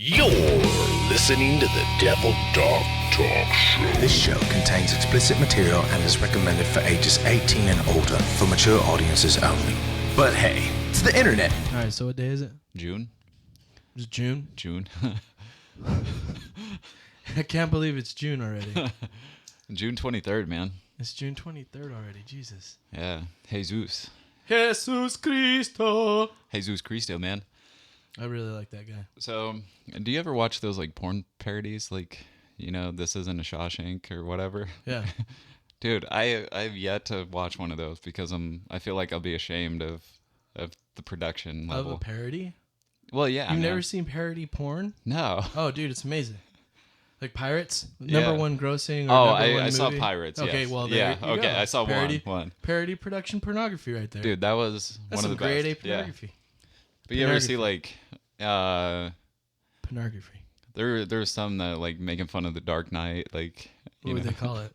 You're listening to the Devil Dog Talk Show. This show contains explicit material and is recommended for ages 18 and older for mature audiences only. But hey, it's the internet. All right, so what day is it? June? Is it June? June. I can't believe it's June already. June 23rd, man. It's June 23rd already. Jesus. Yeah. Jesus. Jesus Cristo. Jesus Cristo, man. I really like that guy. So, do you ever watch those, like, porn parodies? Like, you know, This Isn't a Shawshank or whatever? Yeah. Dude, I've yet to watch one of those because I feel like I'll be ashamed of the production level. Of a parody? Well, yeah. You've never seen parody porn? No. Oh, dude, it's amazing. Like Pirates? Yeah. Number one grossing or Oh, number one I saw movie? Pirates, Okay, yes. well, yeah, there you okay, go. I saw parody, one. Parody production pornography right there. Dude, that was That's one of the some grade best. A pornography. But you ever see, like, pornography. there's some that, like, making fun of the Dark Knight, like, What would they call it?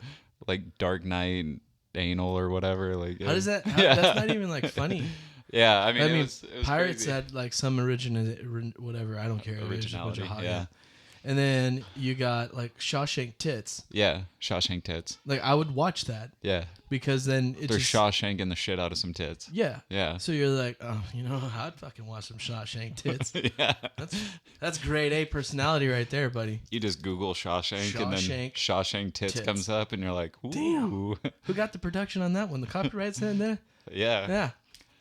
like Dark Knight anal or whatever. Like, How does that? That's not even like funny. Yeah, I mean, I it mean, was Pirates crazy. had like some whatever. I don't care. It was just a bunch of Originality, hot, yeah. And then you got like Shawshank Tits. Yeah, Shawshank tits. Like I would watch that Yeah, because then they're Shawshanking the shit out of some tits. Yeah. Yeah. So you're like, oh, you know, I'd fucking watch some Shawshank Tits. Yeah. That's grade A personality right there, buddy. You just Google Shawshank and then Shawshank Shawshank tits comes up and you're like, ooh. Damn. Who got the production on that one? The copyright's in there? Yeah. Yeah.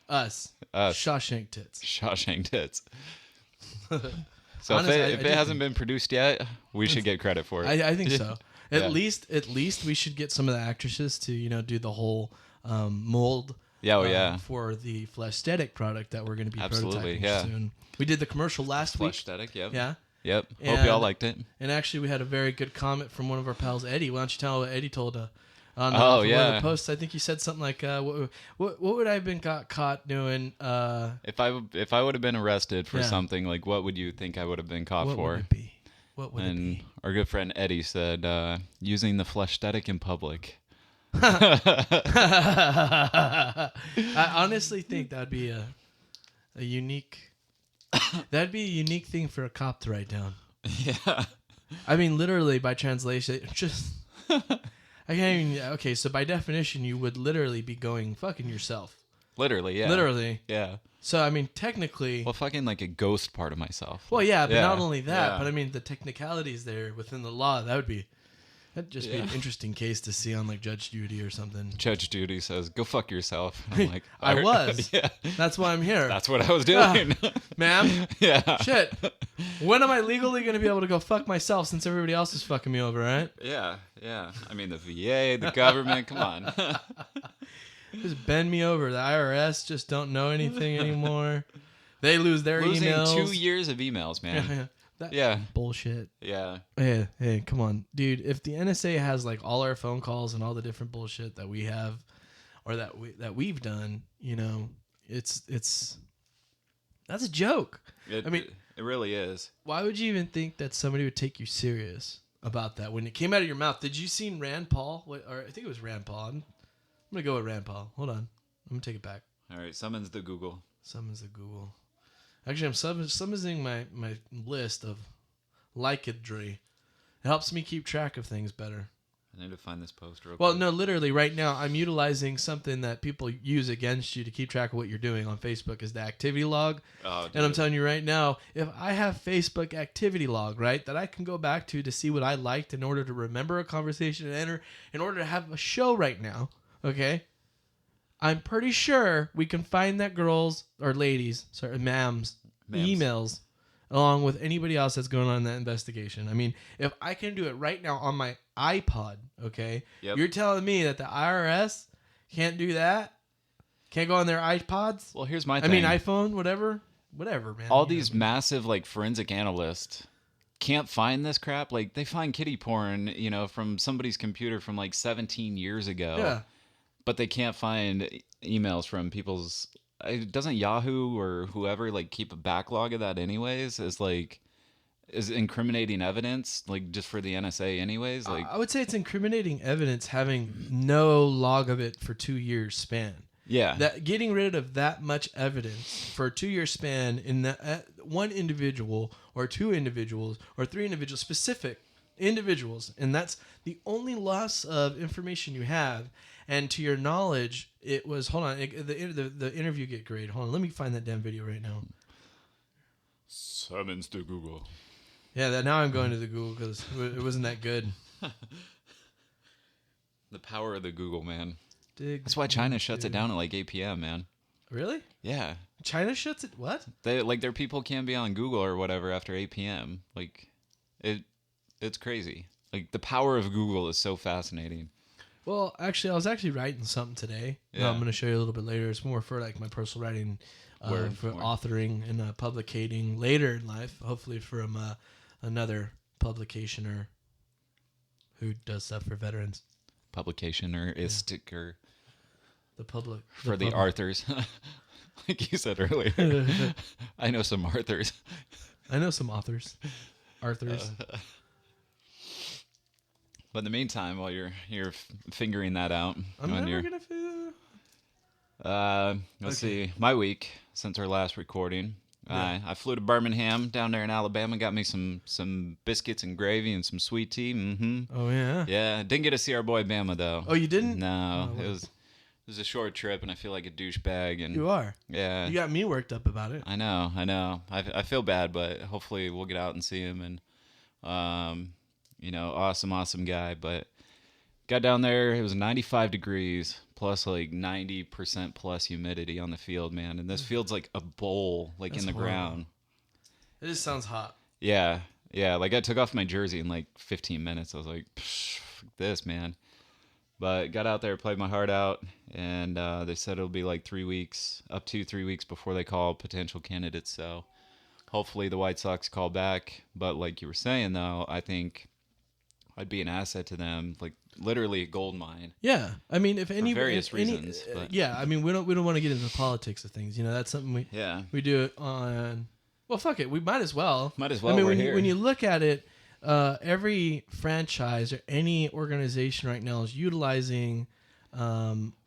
Us. Shawshank Tits. Shawshank tits. So Honestly, if it hasn't been produced yet, we should get credit for it. I think so. Yeah. At least we should get some of the actresses to, you know, do the whole mold. Yeah, oh, yeah. For the Fleshthetic product that we're going to be Absolutely, prototyping yeah. soon. We did the commercial last week. Fleshthetic, yep. Yeah. Yep. And- Hope y'all liked it. And actually, we had a very good comment from one of our pals, Eddie. Why don't you tell what Eddie told on Oh, one yeah. of the posts? I think he said something like, "What would I have been caught doing? If I would have been arrested for Yeah. something, like what would you think I would have been caught What for? would it be? What would And it be?" our good friend Eddie said, using the fleshthetic in public. I honestly think that'd be a unique. That'd be a unique thing for a cop to write down. Yeah. I mean, literally by translation, just. I can't even. Okay, so by definition, you would literally be going fucking yourself. Literally, yeah. Literally. Yeah. So I mean, technically. Well, fucking like a ghost part of myself. Well, yeah, but Yeah, not only that, yeah. but I mean the technicalities there within the law. That'd just be an interesting case to see on like Judge Judy or something. Judge Judy says, "Go fuck yourself." And I'm like, I was. Yeah. That's why I'm here. That's what I was doing. Ma'am. Yeah. Shit. When am I legally going to be able to go fuck myself since everybody else is fucking me over, right? Yeah. Yeah. I mean, the VA, the government. Come on. Just bend me over. The IRS just don't know anything anymore. They lose their Losing emails. 2 years of emails, man. That Yeah. bullshit. Yeah. Hey, come on, dude. If the NSA has like all our phone calls and all the different bullshit that we have, or that we've done, you know, it's that's a joke. I mean, it really is. why would you even think that somebody would take you serious about that when it came out of your mouth? Did you see Rand Paul? Or I think it was Rand Paul. I'm gonna go with Rand Paul. Hold on, I'm gonna take it back. All right. Summons the Google. Summons the Google. Actually, I'm summoning my list of likedry. It helps me keep track of things better. I need to find this post real Well, quick. no, literally right now I'm utilizing something that people use against you to keep track of what you're doing on Facebook is the activity log. Oh, And I'm dude. telling you right now, if I have Facebook activity log, right, that I can go back to see what I liked in order to remember a conversation and enter in order to have a show right now, okay? I'm pretty sure we can find that girls or ladies, sorry, ma'ams, emails along with anybody else that's going on in that investigation. I mean, if I can do it right now on my iPod, okay? Yep. You're telling me that the IRS can't do that? Can't go on their iPods? Well, here's my I thing. mean, iPhone, whatever, man. All You these know. massive like forensic analysts can't find this crap. Like they find kitty porn, you know, from somebody's computer from like 17 years ago. Yeah. But they can't find emails from people's. Doesn't Yahoo or whoever like keep a backlog of that anyways? Is incriminating evidence like just for the NSA anyways? Like I would say it's incriminating evidence having no log of it for 2 years span. Yeah. That getting rid of that much evidence for a 2-year span in that one individual or two individuals or three individuals, specific individuals, and that's the only loss of information you have. And to your knowledge, it was, hold on, the interview get great. Hold on, let me find that damn video right now. Summons to Google. Yeah, now I'm going to the Google because it wasn't that good. The power of the Google, man. That's why China shuts it down at like 8 p.m., man. Really? Yeah. China shuts it? What? Their people can't be on Google or whatever after 8 p.m. Like, it's crazy. Like, the power of Google is so fascinating. Well, actually, I was writing something today. Yeah. I'm going to show you a little bit later. It's more for like my personal writing, for authoring and publicating later in life. Hopefully from another publication or who does stuff for veterans. Publication or istic or the public for the Arthurs, like you said earlier. I know some Arthurs. I know some authors. Arthurs. But in the meantime, while you're figuring that out, I'm never gonna figure. Let's see. My week since our last recording, I flew to Birmingham down there in Alabama. Got me some biscuits and gravy and some sweet tea. Mm-hmm. Oh yeah. Yeah. Didn't get to see our boy Bama though. Oh, you didn't? No. It was a short trip, and I feel like a douchebag. And you are. Yeah. You got me worked up about it. I know. I feel bad, but hopefully we'll get out and see him. And awesome guy. But got down there, it was 95 degrees plus like 90% plus humidity on the field, man. And this field's like a bowl, like in the ground. It just sounds hot. Yeah. Like I took off my jersey in like 15 minutes. I was like, fuck this, man. But got out there, played my heart out, and they said it'll be like up to 3 weeks before they call potential candidates. So hopefully the White Sox call back. But like you were saying, though, I think I'd be an asset to them, like literally a gold mine. Yeah, I mean, if any for various reasons. Yeah, I mean, we don't want to get into the politics of things. You know, that's something we do it on. Well, fuck it, we might as well. I mean, when you look at it, every franchise or any organization right now is utilizing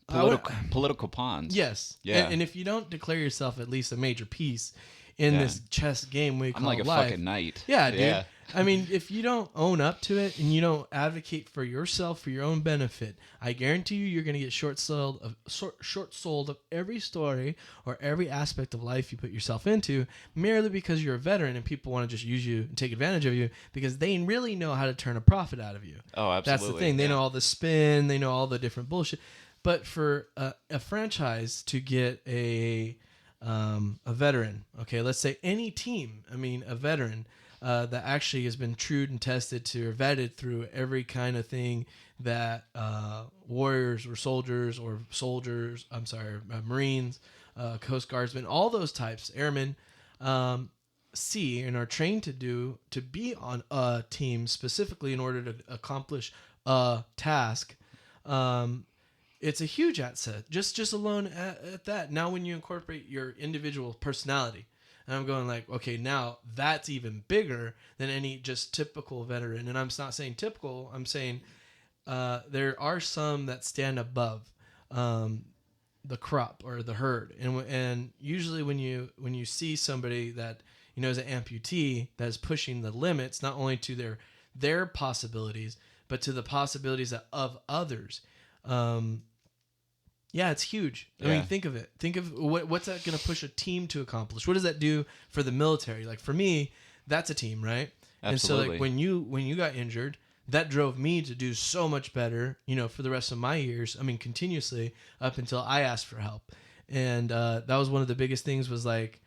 political pawns. Yes. Yeah. And if you don't declare yourself at least a major piece in this chess game we call I'm like a life, fucking knight. Yeah, dude. Yeah. I mean, if you don't own up to it and you don't advocate for yourself for your own benefit, I guarantee you're going to get short sold of every story or every aspect of life you put yourself into, merely because you're a veteran and people want to just use you and take advantage of you because they really know how to turn a profit out of you. Oh, absolutely. That's the thing. They know all the spin. They know all the different bullshit. But for a franchise to get a veteran, okay, let's say any team, I mean, a veteran that actually has been trued and tested to or vetted through every kind of thing that warriors or soldiers, Marines, Coast Guardsmen, all those types, airmen, see and are trained to do, to be on a team specifically in order to accomplish a task. It's a huge asset, just alone at that. Now, when you incorporate your individual personality, and I'm going like, okay, now that's even bigger than any just typical veteran. And I'm not saying typical. I'm saying there are some that stand above the crop or the herd. And usually when you see somebody that is an amputee that is pushing the limits, not only to their possibilities, but to the possibilities of others. Yeah, it's huge. I mean, think of it. Think of what's that going to push a team to accomplish? What does that do for the military? Like for me, that's a team, right? Absolutely. And so like when you got injured, that drove me to do so much better, for the rest of my years. I mean, continuously up until I asked for help. And that was one of the biggest things was like,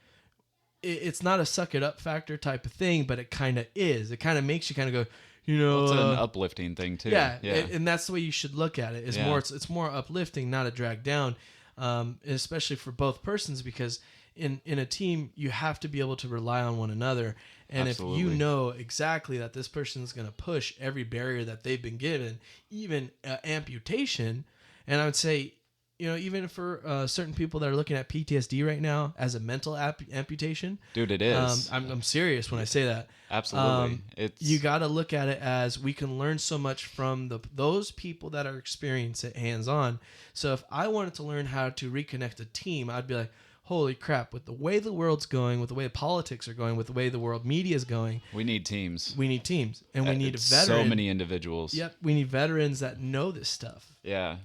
it's not a suck it up factor type of thing, but it kind of is. It kind of makes you kind of go, it's an uplifting thing too. Yeah. And that's the way you should look at it. It's more uplifting, not a drag down, especially for both persons, because in a team you have to be able to rely on one another. And Absolutely. If you know exactly that this person is going to push every barrier that they've been given, even amputation, and I would say even for certain people that are looking at PTSD right now as a mental amputation. Dude, it is. I'm serious when I say that. Absolutely. You got to look at it as we can learn so much from those people that are experiencing it hands-on. So if I wanted to learn how to reconnect a team, I'd be like, holy crap, with the way the world's going, with the way politics are going, with the way the world media is going. We need teams. We need teams. And we need veterans. So many individuals. Yep. We need veterans that know this stuff. Yeah.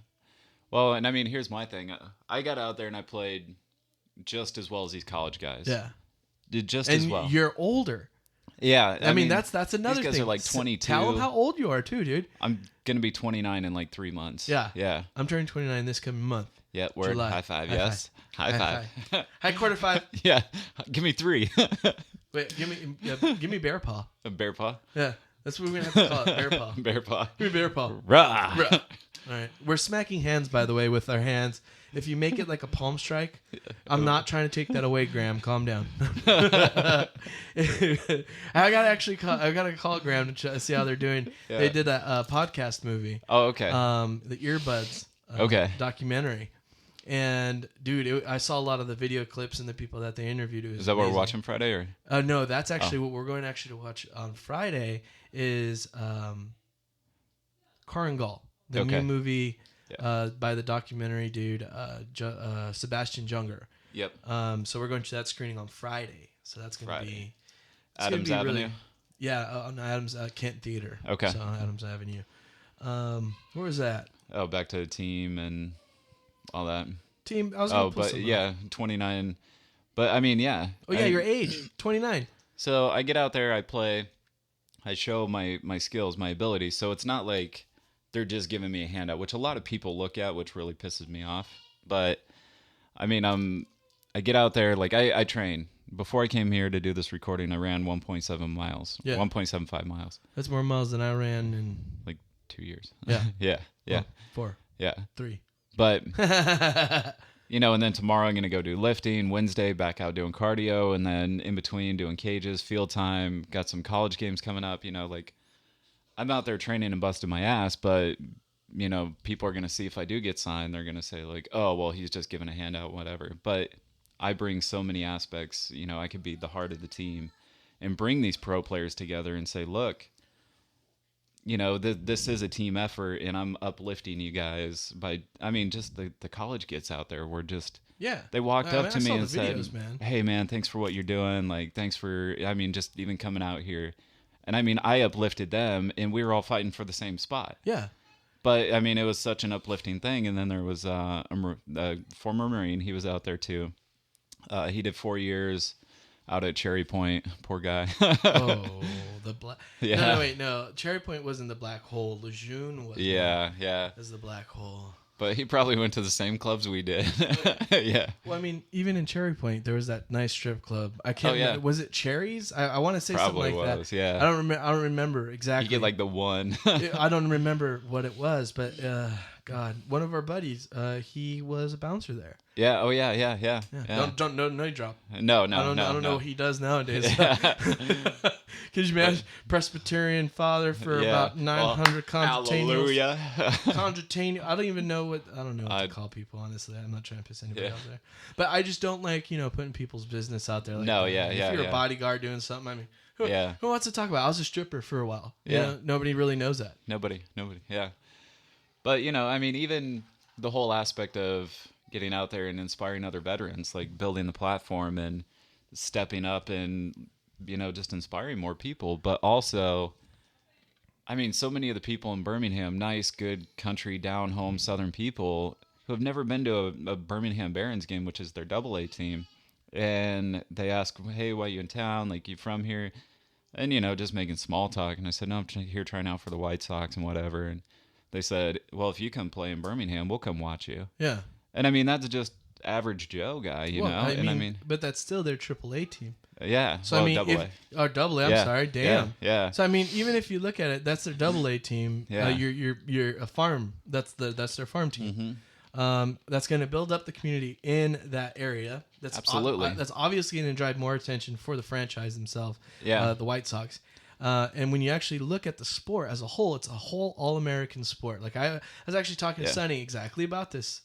Well, and I mean, here's my thing. I got out there and I played just as well as these college guys. Yeah. Did just as well. And you're older. Yeah. I mean, that's another thing. These guys are like 22. Tell them how old you are too, dude. I'm going to be 29 in like 3 months. Yeah. Yeah. I'm turning 29 this coming month. Yeah, word. July. High five, High yes. five. High five. High quarter five. Yeah, give me 3. Wait, give me bear paw. A bear paw? Yeah, that's what we're going to have to call it, bear paw. Bear paw. Give me bear paw. Rah. Rah. All right, we're smacking hands, by the way, with our hands. If you make it like a palm strike, I'm not trying to take that away, Graham. Calm down. I gotta call Graham to see how they're doing. Yeah. They did a podcast movie. Oh, okay. The Earbuds. Documentary. And dude, I saw a lot of the video clips and the people that they interviewed. Is that what we're watching Friday, or? No, that's actually what we're going to watch on Friday. Is Korengal, the new movie by the documentary dude Sebastian Junger. Yep. So we're going to that screening on Friday. So that's going to be Adams Avenue. Really, yeah, on Adams Kent Theater. Okay. So on Adams Avenue. Where was that? Oh, back to the team and all that. Team. I was gonna pull some up. 29. But I mean, yeah. Oh yeah, your age, 29. So I get out there, I play, I show my skills, my abilities. So it's not like they're just giving me a handout, which a lot of people look at, which really pisses me off. But I mean, I get out there, like I train. Before I came here to do this recording, I ran 1.7 miles. Yeah. 1.75 miles. That's more miles than I ran in like 2 years. Yeah. Yeah. Well, 4. Yeah. 3. But, and then tomorrow I'm going to go do lifting. Wednesday, back out doing cardio. And then in between doing cages, field time. Got some college games coming up. Like I'm out there training and busting my ass. But, people are going to see if I do get signed. They're going to say like, oh, well, he's just giving a handout, whatever. But I bring so many aspects. I could be the heart of the team and bring these pro players together and say, look, this is a team effort, and I'm uplifting you guys by, just the college kids out there were just, they walked up to me and said, hey man, thanks for what you're doing. Like, thanks for, just even coming out here. And I uplifted them, and we were all fighting for the same spot. Yeah. But it was such an uplifting thing. And then there was a former Marine. He was out there too. He did 4 years out at Cherry Point. Poor guy. Oh, the black. Yeah. No. Cherry Point wasn't the black hole. Lejeune was. Yeah. Was the black hole. But he probably went to the same clubs we did. Yeah. Well, even in Cherry Point, there was that nice strip club. I can't. Remember. Was it Cherries? I want to say probably something like was, that. Yeah. I don't remember exactly. You get like the one. I don't remember what it was, but God, one of our buddies, he was a bouncer there. Yeah. Oh yeah. Yeah. Don't no drop. No. I don't know what he does nowadays. Could you imagine Presbyterian father for about 900 Hallelujah. I don't even know what to call people. Honestly, I'm not trying to piss anybody out there, but I just don't like putting people's business out there. Like no, that. If you're a bodyguard doing something, who wants to talk about? I was a stripper for a while. Nobody really knows that. Nobody. Yeah. But even the whole aspect of getting out there and inspiring other veterans, like building the platform and stepping up and just inspiring more people. But also, so many of the people in Birmingham, nice, good country, down home Southern people who have never been to a Birmingham Barons game, which is their AA team, and they ask, hey, why are you in town? Like, you from here? And just making small talk. And I said, no, I'm here trying out for the White Sox and whatever. And they said, well, if you come play in Birmingham, we'll come watch you. Yeah. And that's just average Joe guy, you know? But that's still their AAA team. Yeah. So AA. I'm sorry. Damn. Yeah. So even if you look at it, that's their AA team. Yeah. You're a farm. That's their farm team. Mm-hmm. That's going to build up the community in that area. That's absolutely. That's obviously going to drive more attention for the franchise themselves. Yeah. The White Sox. And when you actually look at the sport as a whole, it's a whole all-American sport. Like I was actually talking to Sonny exactly about this.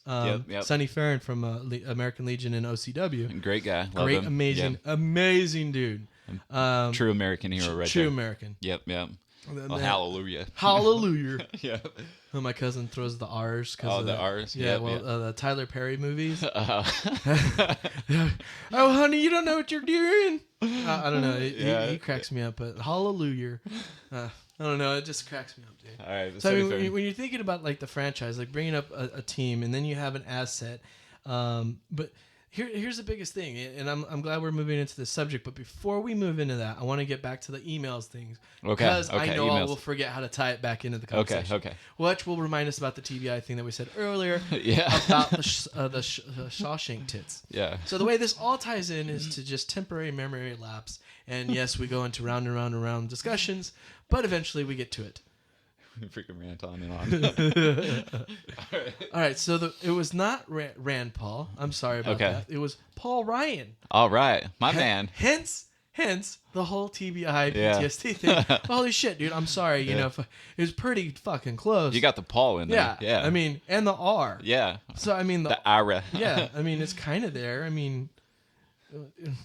Sonny Farron from American Legion and OCW. Great guy. Love Great, him. amazing dude. True American hero right True there. American. Yep. Well, hallelujah. Hallelujah. Yeah. Oh, my cousin throws the R's. The R's? Yeah, Yep, the Tyler Perry movies. Oh, honey, you don't know what you're doing. I don't know. He cracks me up, but hallelujah. I don't know. It just cracks me up, dude. All right. So I mean, when you're thinking about like the franchise, like bringing up a team, and then you have an asset, but here's the biggest thing, and I'm glad we're moving into this subject. But before we move into that, I want to get back to the emails things because I know I will forget how to tie it back into the conversation. Okay. Which will remind us about the TBI thing that we said earlier about the Shawshank tits. Yeah. So the way this all ties in is to just temporary memory lapse, and yes, we go into round and round and round discussions, but eventually we get to it. Freaking rant on and on. All right, so it was not Rand Paul. I'm sorry about that. It was Paul Ryan. All right, my man. Hence the whole TBI PTSD thing. Holy shit, dude! I'm sorry. You know, it was pretty fucking close. You got the Paul in there. Yeah. I mean, and the R. Yeah. So I mean the Ara. Yeah. I mean, it's kind of there. I mean,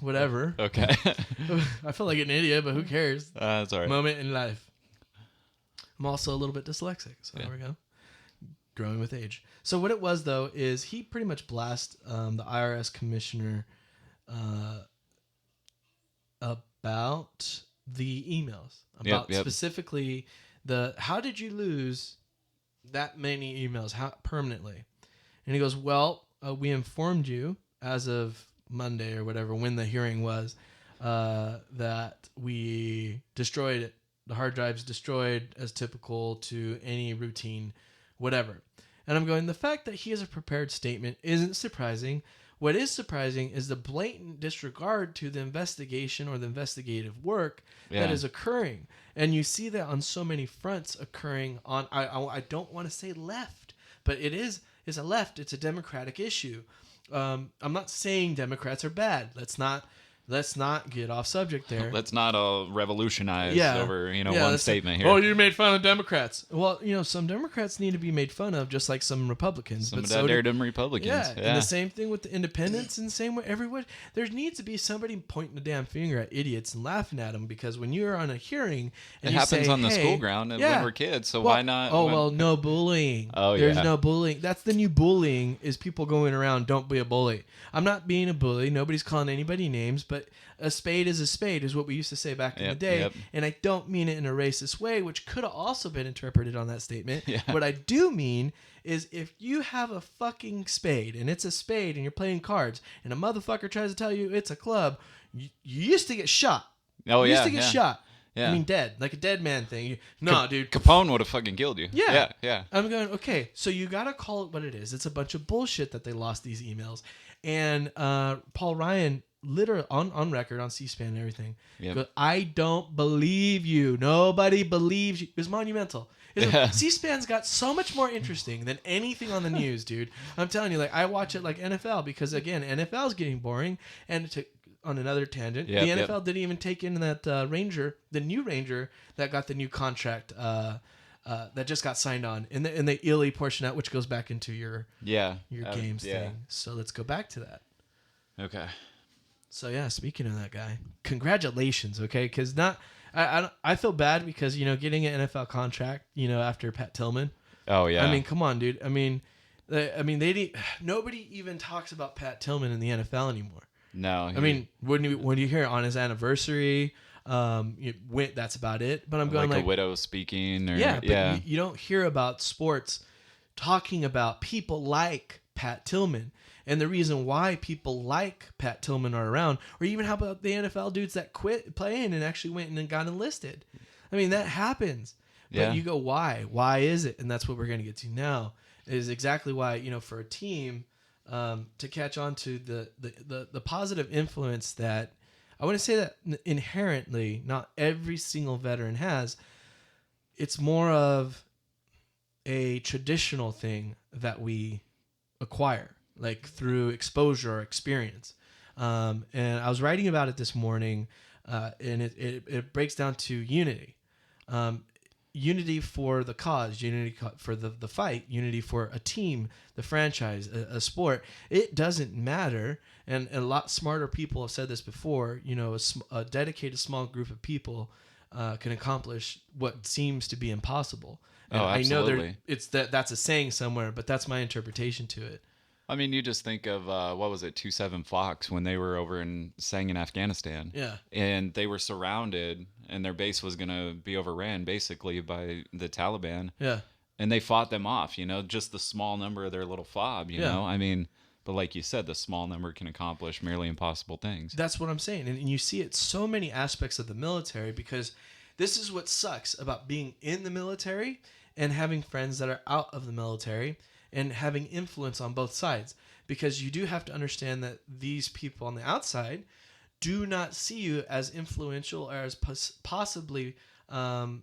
whatever. Okay. I feel like an idiot, but who cares? That's all right. Moment in life. I'm also a little bit dyslexic, so there we go. Growing with age. So what it was, though, is he pretty much blasted the IRS commissioner about the emails, about specifically how did you lose that many emails permanently? And he goes, well, we informed you as of Monday or whatever, when the hearing was, that we destroyed it. The hard drive's destroyed as typical to any routine, whatever. And I'm going, the fact that he has a prepared statement isn't surprising. What is surprising is the blatant disregard to the investigation or the investigative work that is occurring. And you see that on so many fronts occurring on, I don't want to say left, but it's a left. It's a Democratic issue. I'm not saying Democrats are bad. Let's not get off subject there. Let's not revolutionize over one statement here. Oh, you made fun of Democrats. Well, some Democrats need to be made fun of, just like some Republicans. Some dumb Republicans. Yeah, and the same thing with the independents, and the same way everyone. There needs to be somebody pointing the damn finger at idiots and laughing at them, because when you're on a hearing, and it happens on the school ground when we're kids. So why not? No bullying. There's no bullying. That's the new bullying, is people going around, don't be a bully. I'm not being a bully. Nobody's calling anybody names, but a spade is a spade is what we used to say back in the day. And I don't mean it in a racist way, which could have also been interpreted on that statement. What I do mean is, if you have a fucking spade and it's a spade and you're playing cards and a motherfucker tries to tell you it's a club, you used to get shot. You used to get shot. Yeah. I mean, dead. Like a dead man thing. Dude. Capone would have fucking killed you. Yeah. I'm going, okay, so you got to call it what it is. It's a bunch of bullshit that they lost these emails. And Paul Ryan, literally on record, on C-SPAN and everything, goes, I don't believe you. Nobody believes you. It was monumental. C-SPAN's got so much more interesting than anything on the news, dude. I'm telling you, like, I watch it like NFL, because, again, NFL's getting boring. And on another tangent, the NFL didn't even take in that the new Ranger that got the new contract that just got signed on in the Illy portion out, which goes back into your games thing. So let's go back to that. Okay. So speaking of that guy, congratulations. Okay, because I feel bad because getting an NFL contract after Pat Tillman. Oh yeah. I mean, come on, dude. I mean, nobody even talks about Pat Tillman in the NFL anymore. No. I mean, when you hear it on his anniversary, that's about it. But I'm going like a widow speaking, or but you don't hear about sports talking about people like Pat Tillman, and the reason why people like Pat Tillman are around, or even how about the NFL dudes that quit playing and actually went and got enlisted. I mean, that happens. But you go, why? Why is it? And that's what we're going to get to now. Is exactly why for a team to catch on to the positive influence that. I want to say that inherently, not every single veteran has. It's more of a traditional thing that we acquire, like through exposure or experience. And I was writing about it this morning. and it breaks down to unity. Unity for the cause, unity for the fight, unity for a team, the franchise, a sport. It doesn't matter. And a lot smarter people have said this before. You know, a dedicated small group of people can accomplish what seems to be impossible. And absolutely. I know that's a saying somewhere, but that's my interpretation to it. I mean, you just think of, what was it, 2-7 Fox, when they were over sang in Afghanistan. Yeah. And they were surrounded, and their base was going to be overran, basically, by the Taliban. Yeah. And they fought them off, you know, just the small number of their little fob, you know? I mean, but like you said, the small number can accomplish merely impossible things. That's what I'm saying. And you see it so many aspects of the military, because this is what sucks about being in the military and having friends that are out of the military and having influence on both sides, because you do have to understand that these people on the outside do not see you as influential or as possibly you're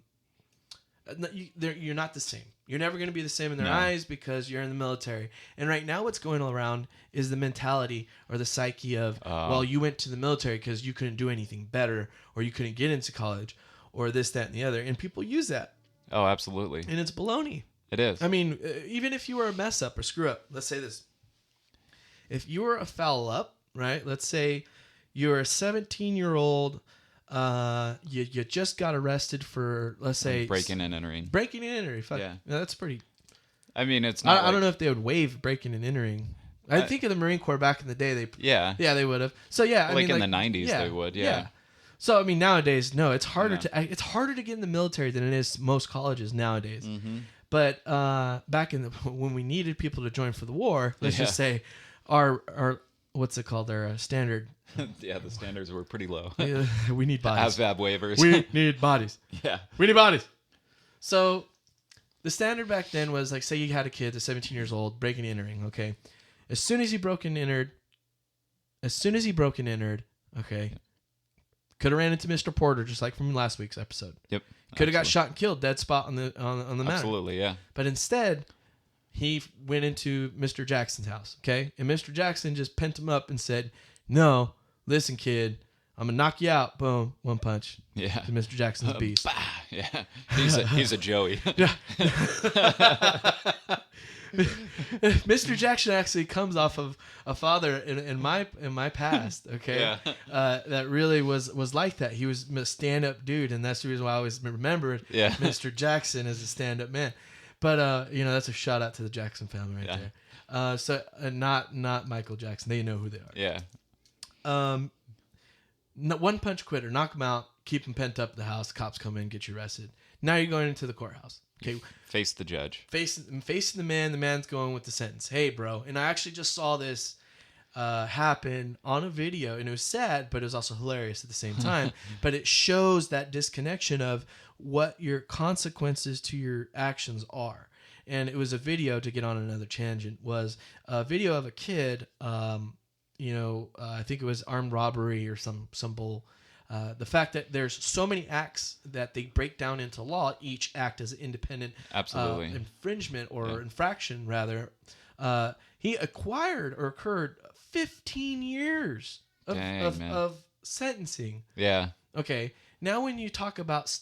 not the same. You're never going to be the same in their eyes because you're in the military. And right now what's going around is the mentality or the psyche of, well, you went to the military because you couldn't do anything better, or you couldn't get into college, or this, that, and the other. And people use that. Oh, absolutely. And it's baloney. It is. I mean, even if you were a mess up or screw up, let's say this. If you were a foul up, right? Let's say you're a 17-year-old, you just got arrested for, let's say, breaking and entering. Breaking and entering. Fuck. Yeah. That's pretty. I mean, it's not. I don't know if they would waive breaking and entering. I think of the Marine Corps back in the day. They would have. So yeah, I mean, in the 90s they would. Yeah. So I mean, nowadays, no, it's harder to get in the military than it is most colleges nowadays. Mm-hmm. But back when we needed people to join for the war, let's just say our what's it called? Our standard. Yeah, the standards were pretty low. We need bodies. ASVAB waivers. We need bodies. Yeah. We need bodies. So the standard back then was like, say you had a kid that's 17 years old, breaking and entering, okay? As soon as he broke and entered, okay, could have ran into Mr. Porter, just like from last week's episode. Yep. Could have got shot and killed, dead spot on the map. Absolutely, yeah. But instead, he went into Mr. Jackson's house, okay? And Mr. Jackson just pent him up and said, "No, listen, kid, I'm going to knock you out." Boom, one punch. Yeah. To Mr. Jackson's beast. Bah, yeah. He's a Joey. Yeah. Mr. Jackson actually comes off of a father in my past, okay? Yeah. That really was like that. He was a stand-up dude, and that's the reason why I always remembered Mr. Jackson as a stand-up man. But that's a shout out to the Jackson family there. So not Michael Jackson. They know who they are. Yeah. One punch quitter, knock him out, keep him pent up at the house. Cops come in, get you arrested. Now you're going into the courthouse. Okay. Face the judge. Facing the man. The man's going with the sentence. Hey, bro. And I actually just saw this happen on a video, and it was sad, but it was also hilarious at the same time. But it shows that disconnection of what your consequences to your actions are. And it was a video, to get on another tangent, was a video of a kid, I think it was armed robbery or some bull. The fact that there's so many acts that they break down into law, each act as an independent infringement or infraction, rather. He acquired or occurred 15 years of sentencing. Yeah. Okay. Now, when you talk about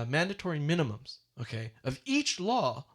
mandatory minimums, okay, of each law,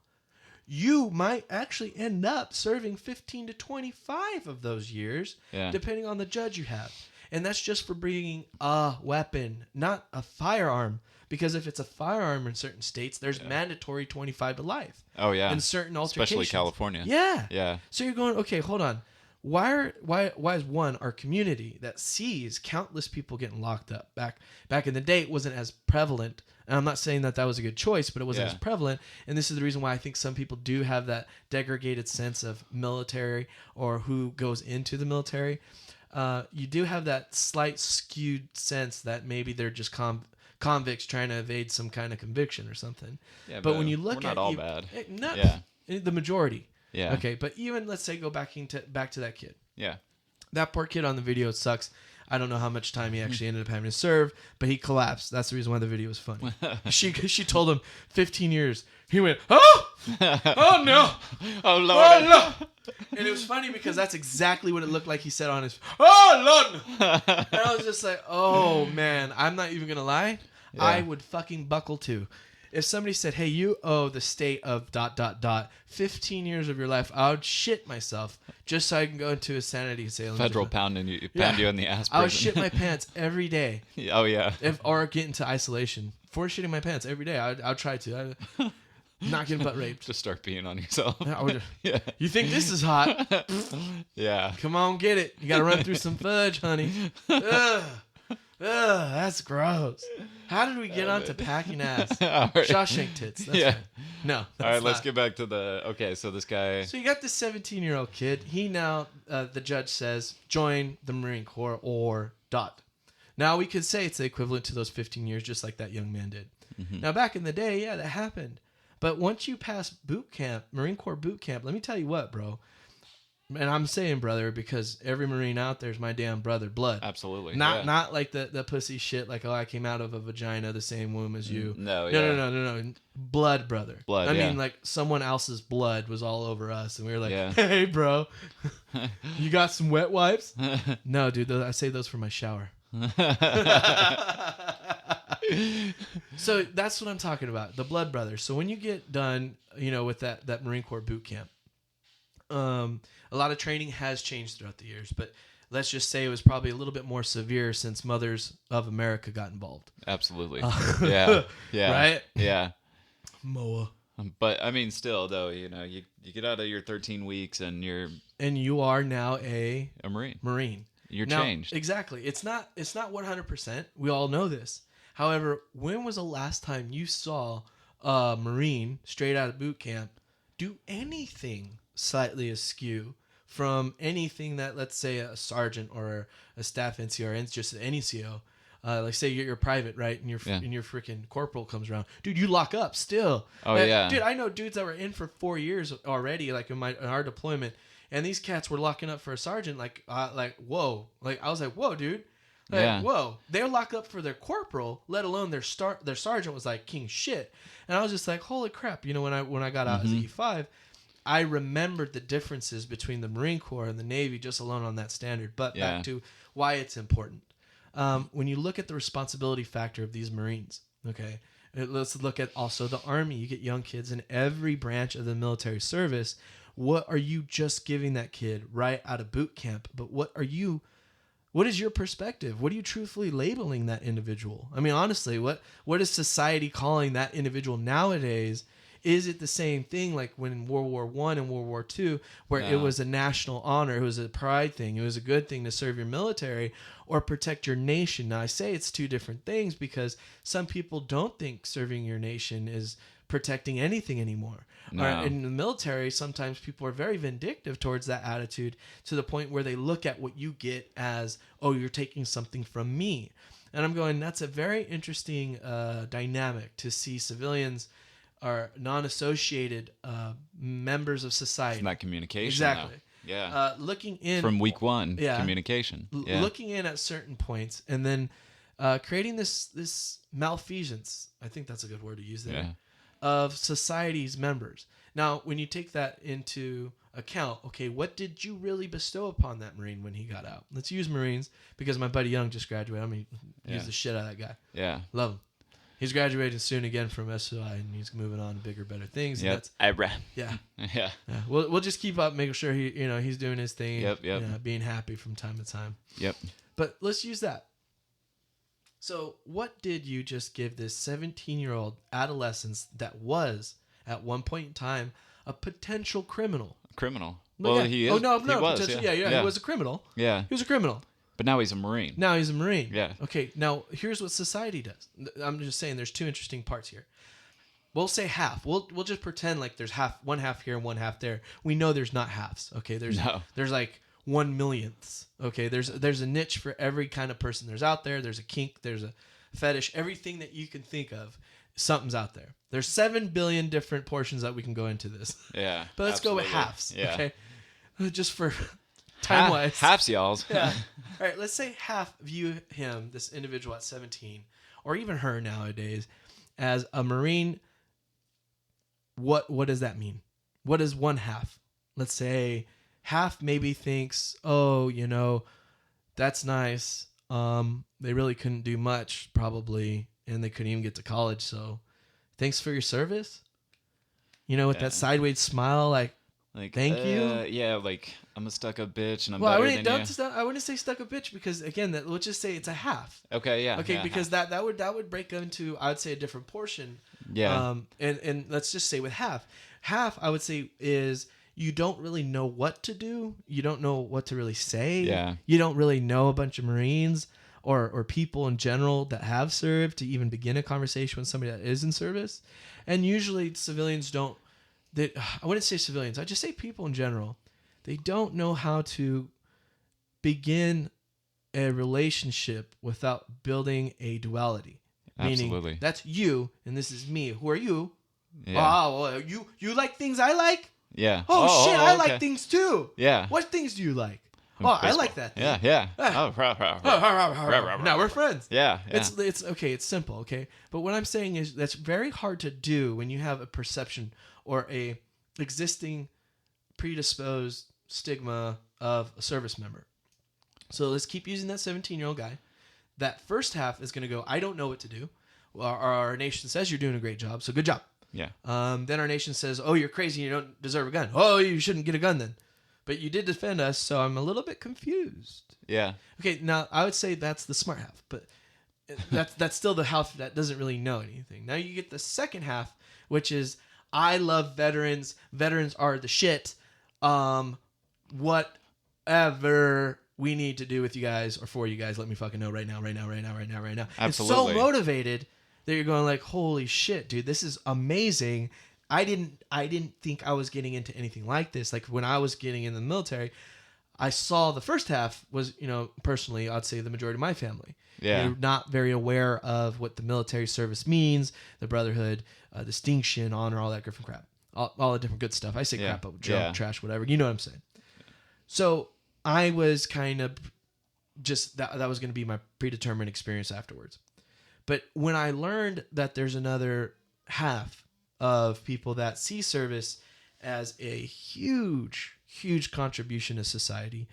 you might actually end up serving 15 to 25 of those years, depending on the judge you have. And that's just for bringing a weapon, not a firearm. Because if it's a firearm in certain states, there's mandatory 25 to life. Oh, yeah. In certain altercations. Especially California. Yeah. Yeah. So you're going, okay, hold on. Why is one, our community that sees countless people getting locked up? Back in the day, it wasn't as prevalent. And I'm not saying that was a good choice, but it wasn't as prevalent. And this is the reason why I think some people do have that degraded sense of military or who goes into the military. You do have that slight skewed sense that maybe they're just convicts trying to evade some kind of conviction or something. Yeah, but when you look we're at not all bad. The majority. Yeah. Okay, but even let's say go back to that kid. Yeah. That poor kid on the video sucks. I don't know how much time he actually ended up having to serve, but he collapsed. That's the reason why the video was funny. She told him 15 years. He went, oh! Oh, no! Oh, Lord. Oh, no! And it was funny because that's exactly what it looked like he said on his, oh, Lord! And I was just like, oh, man, I'm not even going to lie. Yeah. I would fucking buckle too. If somebody said, hey, you owe the state of ... 15 years of your life, I would shit myself just so I can go into a sanity asylum. Federal pound you in the ass prison. I would shit my pants every day. Oh, yeah. Or get into isolation. For shitting my pants every day. I'd try to. Not getting butt raped. Just start peeing on yourself. Yeah. You think this is hot? Yeah. Come on, get it. You got to run through some fudge, honey. Ugh. Ugh, that's gross. How did we get onto packing ass? Right. Shawshank tits. That's right. No. All right, let's get back to the... Okay, so this guy... So you got this 17-year-old kid. He now, the judge says, join the Marine Corps or ... Now, we could say it's the equivalent to those 15 years, just like that young man did. Mm-hmm. Now, back in the day, yeah, that happened. But once you pass boot camp, Marine Corps boot camp, let me tell you what, bro. And I'm saying brother because every Marine out there is my damn brother, blood. Absolutely. Not like the pussy shit, like, oh, I came out of a vagina, the same womb as you. No. Blood, brother. Blood, I mean, like, someone else's blood was all over us, and we were like, yeah. Hey, bro, you got some wet wipes? No, dude, I save those for my shower. So that's what I'm talking about, the blood brothers. So when you get done, with that Marine Corps boot camp, a lot of training has changed throughout the years, but let's just say it was probably a little bit more severe since Mothers of America got involved. Absolutely. Yeah. Right? Yeah. MOA. But I mean, still though, you get out of your 13 weeks and you are now a Marine. You're now, changed. Exactly. It's not 100%. We all know this. However, when was the last time you saw a Marine straight out of boot camp do anything slightly askew from anything that, let's say, a sergeant or a staff NCO or just an NCO, like say you're a private, right, and your freaking corporal comes around, dude, you lock up still. Oh, yeah. Dude, I know dudes that were in for 4 years already, like in our deployment, and these cats were locking up for a sergeant, like whoa, like I was like, whoa, dude. Like, yeah. Whoa, they'll lock up for their corporal, let alone their sergeant was like king shit. And I was just like, holy crap. When I got out as E5, I remembered the differences between the Marine Corps and the Navy just alone on that standard. But back to why it's important. When you look at the responsibility factor of these Marines, okay, let's look at also the Army. You get young kids in every branch of the military service. What are you just giving that kid right out of boot camp? But what is your perspective? What are you truthfully labeling that individual? I mean, honestly, what is society calling that individual nowadays? Is it the same thing like when in World War I and World War II, where it was a national honor, it was a pride thing, it was a good thing to serve your military or protect your nation? Now, I say it's two different things because some people don't think serving your nation is protecting anything anymore. No. In the military, sometimes people are very vindictive towards that attitude to the point where they look at what you get as, oh, you're taking something from me. And I'm going, that's a very interesting dynamic to see civilians are non-associated members of society. It's not communication. Exactly. Though. Yeah. Looking in from week one, communication. Looking in at certain points and then creating this malfeasance. I think that's a good word to use there. Yeah. Of society's members. Now, when you take that into account, okay, what did you really bestow upon that Marine when he got out? Let's use Marines because my buddy Young just graduated. I'm going to use the shit out of that guy. Yeah. Love him. He's graduating soon again from SOI and he's moving on to bigger, better things. Yep. Yeah. We'll just keep up, making sure he's doing his thing. Yep. Being happy from time to time. Yep. But let's use that. So what did you just give this 17-year-old adolescent that was, at one point in time, a potential criminal? Well, he is. Oh, no. He was, he was a criminal. Yeah. He was a criminal. But now he's a Marine. Yeah. Okay, now here's what society does. I'm just saying there's two interesting parts here. We'll say half. We'll just pretend like there's one half here and one half there. We know there's not halves. Okay, there's like 1/1,000,000th. Okay, there's a niche for every kind of person there's out there. There's a kink, there's a fetish, everything that you can think of, something's out there. There's 7 billion different portions that we can go into this. Yeah. But let's go with halves. Yeah. Okay. Just for time-wise. Half's y'all's. Yeah. All right, let's say half view him, this individual at 17, or even her nowadays, as a Marine. What does that mean? What is one half? Let's say half maybe thinks, oh, that's nice. They really couldn't do much probably, and they couldn't even get to college. So thanks for your service. With that sideways smile, like thank you. Yeah, like I'm a stuck-up bitch, and I'm Well, better than you. I wouldn't say stuck-up bitch because again, let's just say it's a half. Okay, yeah. Okay, yeah, because that would break into, I would say, a different portion. Yeah. And let's just say with half, I would say is you don't really know what to do. You don't know what to really say. Yeah. You don't really know a bunch of Marines or people in general that have served to even begin a conversation with somebody that is in service. And usually civilians don't. I wouldn't say civilians. I just say people in general. They don't know how to begin a relationship without building a duality. Absolutely. Meaning, that's you, and this is me. Who are you? Yeah. Wow, well, you like things I like? Yeah. Oh, shit, I okay. like things too. Yeah. What things do you like? Oh, I Baseball. like that thing. Yeah. Ah. Oh, Now we're friends. yeah. It's okay. It's simple. Okay, but what I'm saying is that's very hard to do when you have a perception or a existing predisposed stigma of a service member. So let's keep using that 17-year-old guy. That first half is going to go, I don't know what to do. Our nation says you're doing a great job, so good job. Yeah. Then our nation says, oh, you're crazy, you don't deserve a gun. Oh, you shouldn't get a gun then. But you did defend us, so I'm a little bit confused. Yeah. Okay, now I would say that's the smart half, but that's still the half that doesn't really know anything. Now you get the second half, which is, I love veterans. Veterans are the shit. Whatever we need to do with you guys or for you guys, let me fucking know right now. Absolutely. It's so motivated that you're going like, holy shit, dude, this is amazing. I didn't think I was getting into anything like this. Like when I was getting in the military, I saw the first half was, personally, I'd say the majority of my family. Yeah. They're not very aware of what the military service means, the brotherhood, distinction, honor, all that griffin crap. All the different good stuff. I say crap, but junk, trash, whatever. You know what I'm saying. So I was kind of just, that was going to be my predetermined experience afterwards. But when I learned that there's another half of people that see service as a huge, huge contribution to society,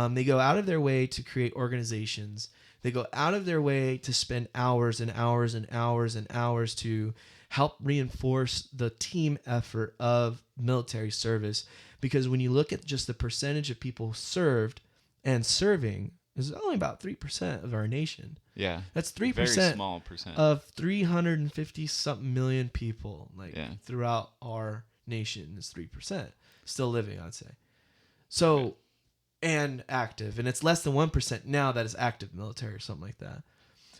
they go out of their way to create organizations. They go out of their way to spend hours and hours and hours and hours to help reinforce the team effort of military service. Because when you look at just the percentage of people served and serving, is only about 3% of our nation. Yeah. That's 3%. Very small percent. Of 350 something million people throughout our nation is 3%. Still living, I'd say. So, okay. And active. And it's less than 1% now that is active military or something like that.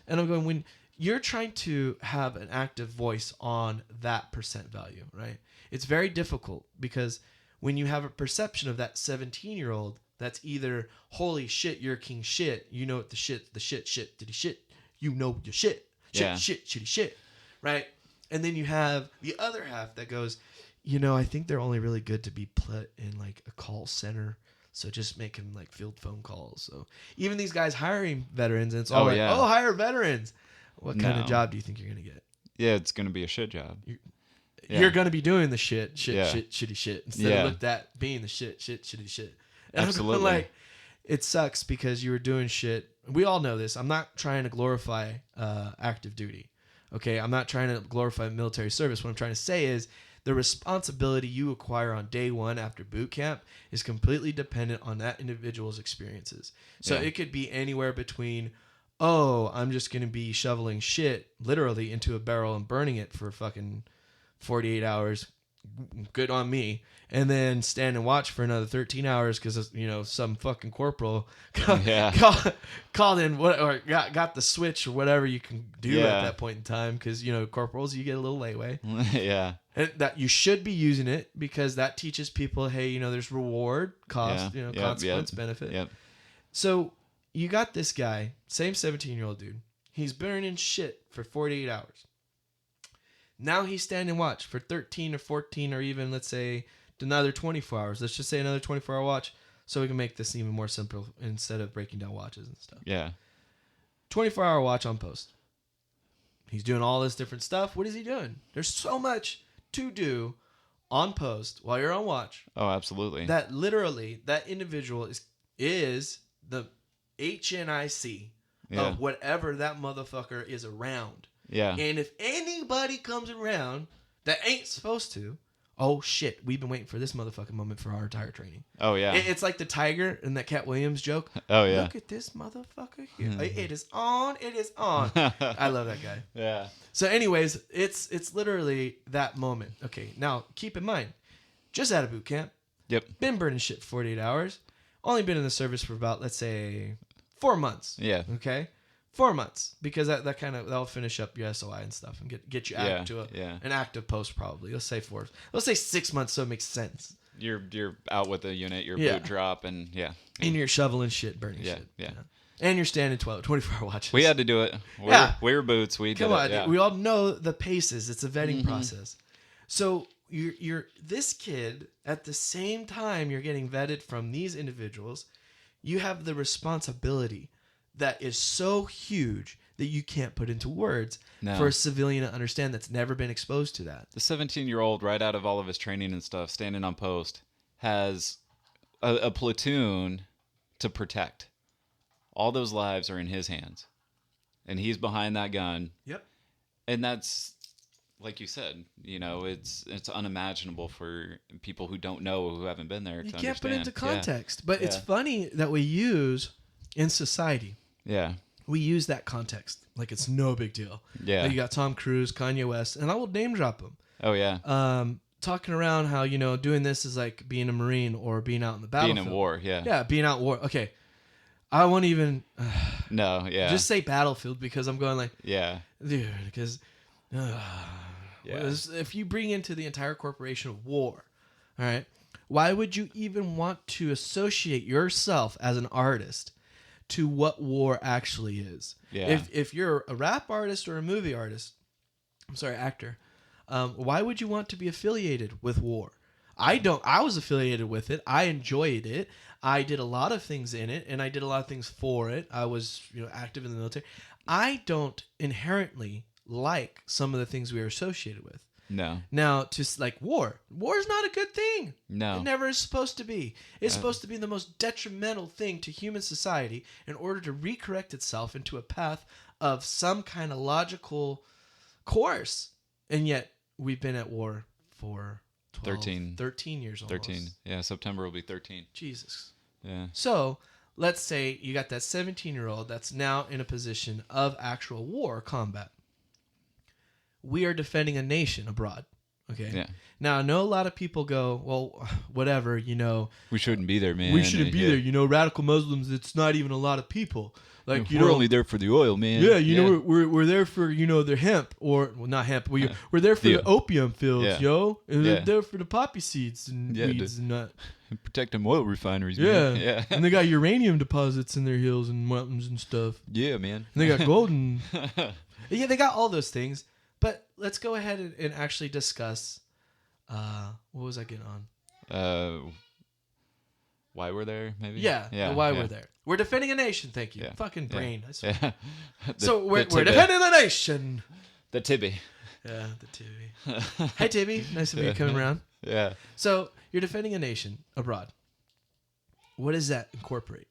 And I'm going, when you're trying to have an active voice on that percent value, right? It's very difficult because when you have a perception of that 17-year-old, that's either, holy shit, you're king shit. You know what the shit, diddy shit. You know your shit. Shitty shit. Right? And then you have the other half that goes, I think they're only really good to be put in like a call center. So just make him like field phone calls. So even these guys hiring veterans, and it's all hire veterans. What kind of job do you think you're going to get? Yeah, it's going to be a shit job. You're going to be doing the shitty shit instead of looked at being the shitty shit. And absolutely. I'm like, it sucks because you were doing shit. We all know this. I'm not trying to glorify active duty. Okay, I'm not trying to glorify military service. What I'm trying to say is the responsibility you acquire on day one after boot camp is completely dependent on that individual's experiences. So it could be anywhere between, I'm just going to be shoveling shit literally into a barrel and burning it for fucking 48 hours. Good on me. And then stand and watch for another 13 hours because, some fucking corporal called in or got the switch or whatever you can do at that point in time because, corporals, you get a little leeway. Yeah. And that you should be using it because that teaches people, hey, there's reward, cost, consequence, benefit. Yep. So you got this guy, same 17-year-old dude. He's burning shit for 48 hours. Now he's standing watch for 13 or 14 or even, let's say, another 24 hours. Let's just say another 24-hour watch. so we can make this even more simple instead of breaking down watches and stuff. Yeah. 24-hour watch on post. He's doing all this different stuff. What is he doing? There's so much to do on post while you're on watch. Oh, absolutely. That literally, that individual is the HNIC of whatever that motherfucker is around. Yeah. And if anybody comes around that ain't supposed to, oh shit, we've been waiting for this motherfucking moment for our entire training. Oh, yeah. It's like the tiger in that Cat Williams joke. Oh, yeah. Look at this motherfucker here. It is on. It is on. I love that guy. Yeah. So anyways, it's literally that moment. Okay, now keep in mind, just out of boot camp. Yep. Been burning shit for 48 hours. Only been in the service for about, let's say, 4 months. Yeah. Okay? 4 months. Because that'll finish up your SOI and stuff and get you out to an active post probably. Let's say 4. Let's say 6 months so it makes sense. You're out with the unit, your boot drop, and And you're shoveling shit, burning shit. Yeah. And you're standing 24-hour watches. We had to do it. We were boots. We did it. Yeah. We all know the paces. It's a vetting process. So you're this kid, at the same time you're getting vetted from these individuals, you have the responsibility that is so huge that you can't put into words for a civilian to understand that's never been exposed to that. The 17-year-old, right out of all of his training and stuff, standing on post, has a platoon to protect. All those lives are in his hands. And he's behind that gun. Yep. And that's, like you said, it's unimaginable for people who don't know, who haven't been there, to understand. You can't put it into context. But it's funny that we use, in society, we use that context like it's no big deal. Yeah. Like you got Tom Cruise, Kanye West, and I will name drop them. Oh, yeah. Talking around how, doing this is like being a Marine or being out in the battlefield. Being in war, Yeah, being out in war. Okay. I won't even... no, yeah. Just say battlefield because I'm going like... Yeah. Dude, because... if you bring into the entire corporation of war, all right, why would you even want to associate yourself as an artist to what war actually is? Yeah. If you're a rap artist or a movie artist, actor, why would you want to be affiliated with war? I was affiliated with it. I enjoyed it. I did a lot of things in it, and I did a lot of things for it. I was, active in the military. I don't inherently like some of the things we are associated with. No. Now, just like war is not a good thing. No. It never is supposed to be. It's supposed to be the most detrimental thing to human society in order to recorrect itself into a path of some kind of logical course. And yet, we've been at war for 13 years almost. 13. Yeah, September will be 13. Jesus. Yeah. So, let's say you got that 17-year-old that's now in a position of actual war combat. We are defending a nation abroad. Okay. Yeah. Now, I know a lot of people go, well, whatever, we shouldn't be there, man. We shouldn't be there. Radical Muslims, it's not even a lot of people. Like, we're only there for the oil, man. Yeah, we're there for, the hemp, or, well, not hemp. We're there for the opium fields, And they're there for the poppy seeds and weeds and that. Protect them oil refineries, man. Yeah. And they got uranium deposits in their hills and mountains and stuff. Yeah, man. And they got golden. Yeah, they got all those things. But let's go ahead and actually discuss, what was I getting on? Why we're there, maybe? Yeah, why we're there. We're defending a nation, thank you. Yeah. Fucking brain. Yeah. So we're defending the nation. The Tibby. Yeah, the Tibby. Hi, Tibby. Nice of you coming around. Yeah. So you're defending a nation abroad. What does that incorporate?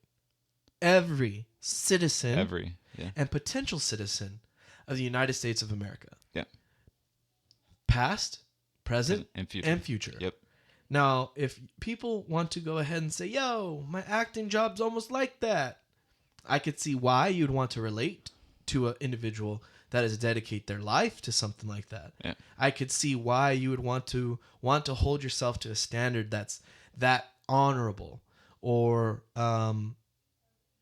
Every citizen and potential citizen of the United States of America. Yeah. Past, present, and future. Yep. Now, if people want to go ahead and say, yo, my acting job's almost like that, I could see why you'd want to relate to an individual that is dedicate their life to something like that. Yeah. I could see why you would want to hold yourself to a standard that's that honorable, or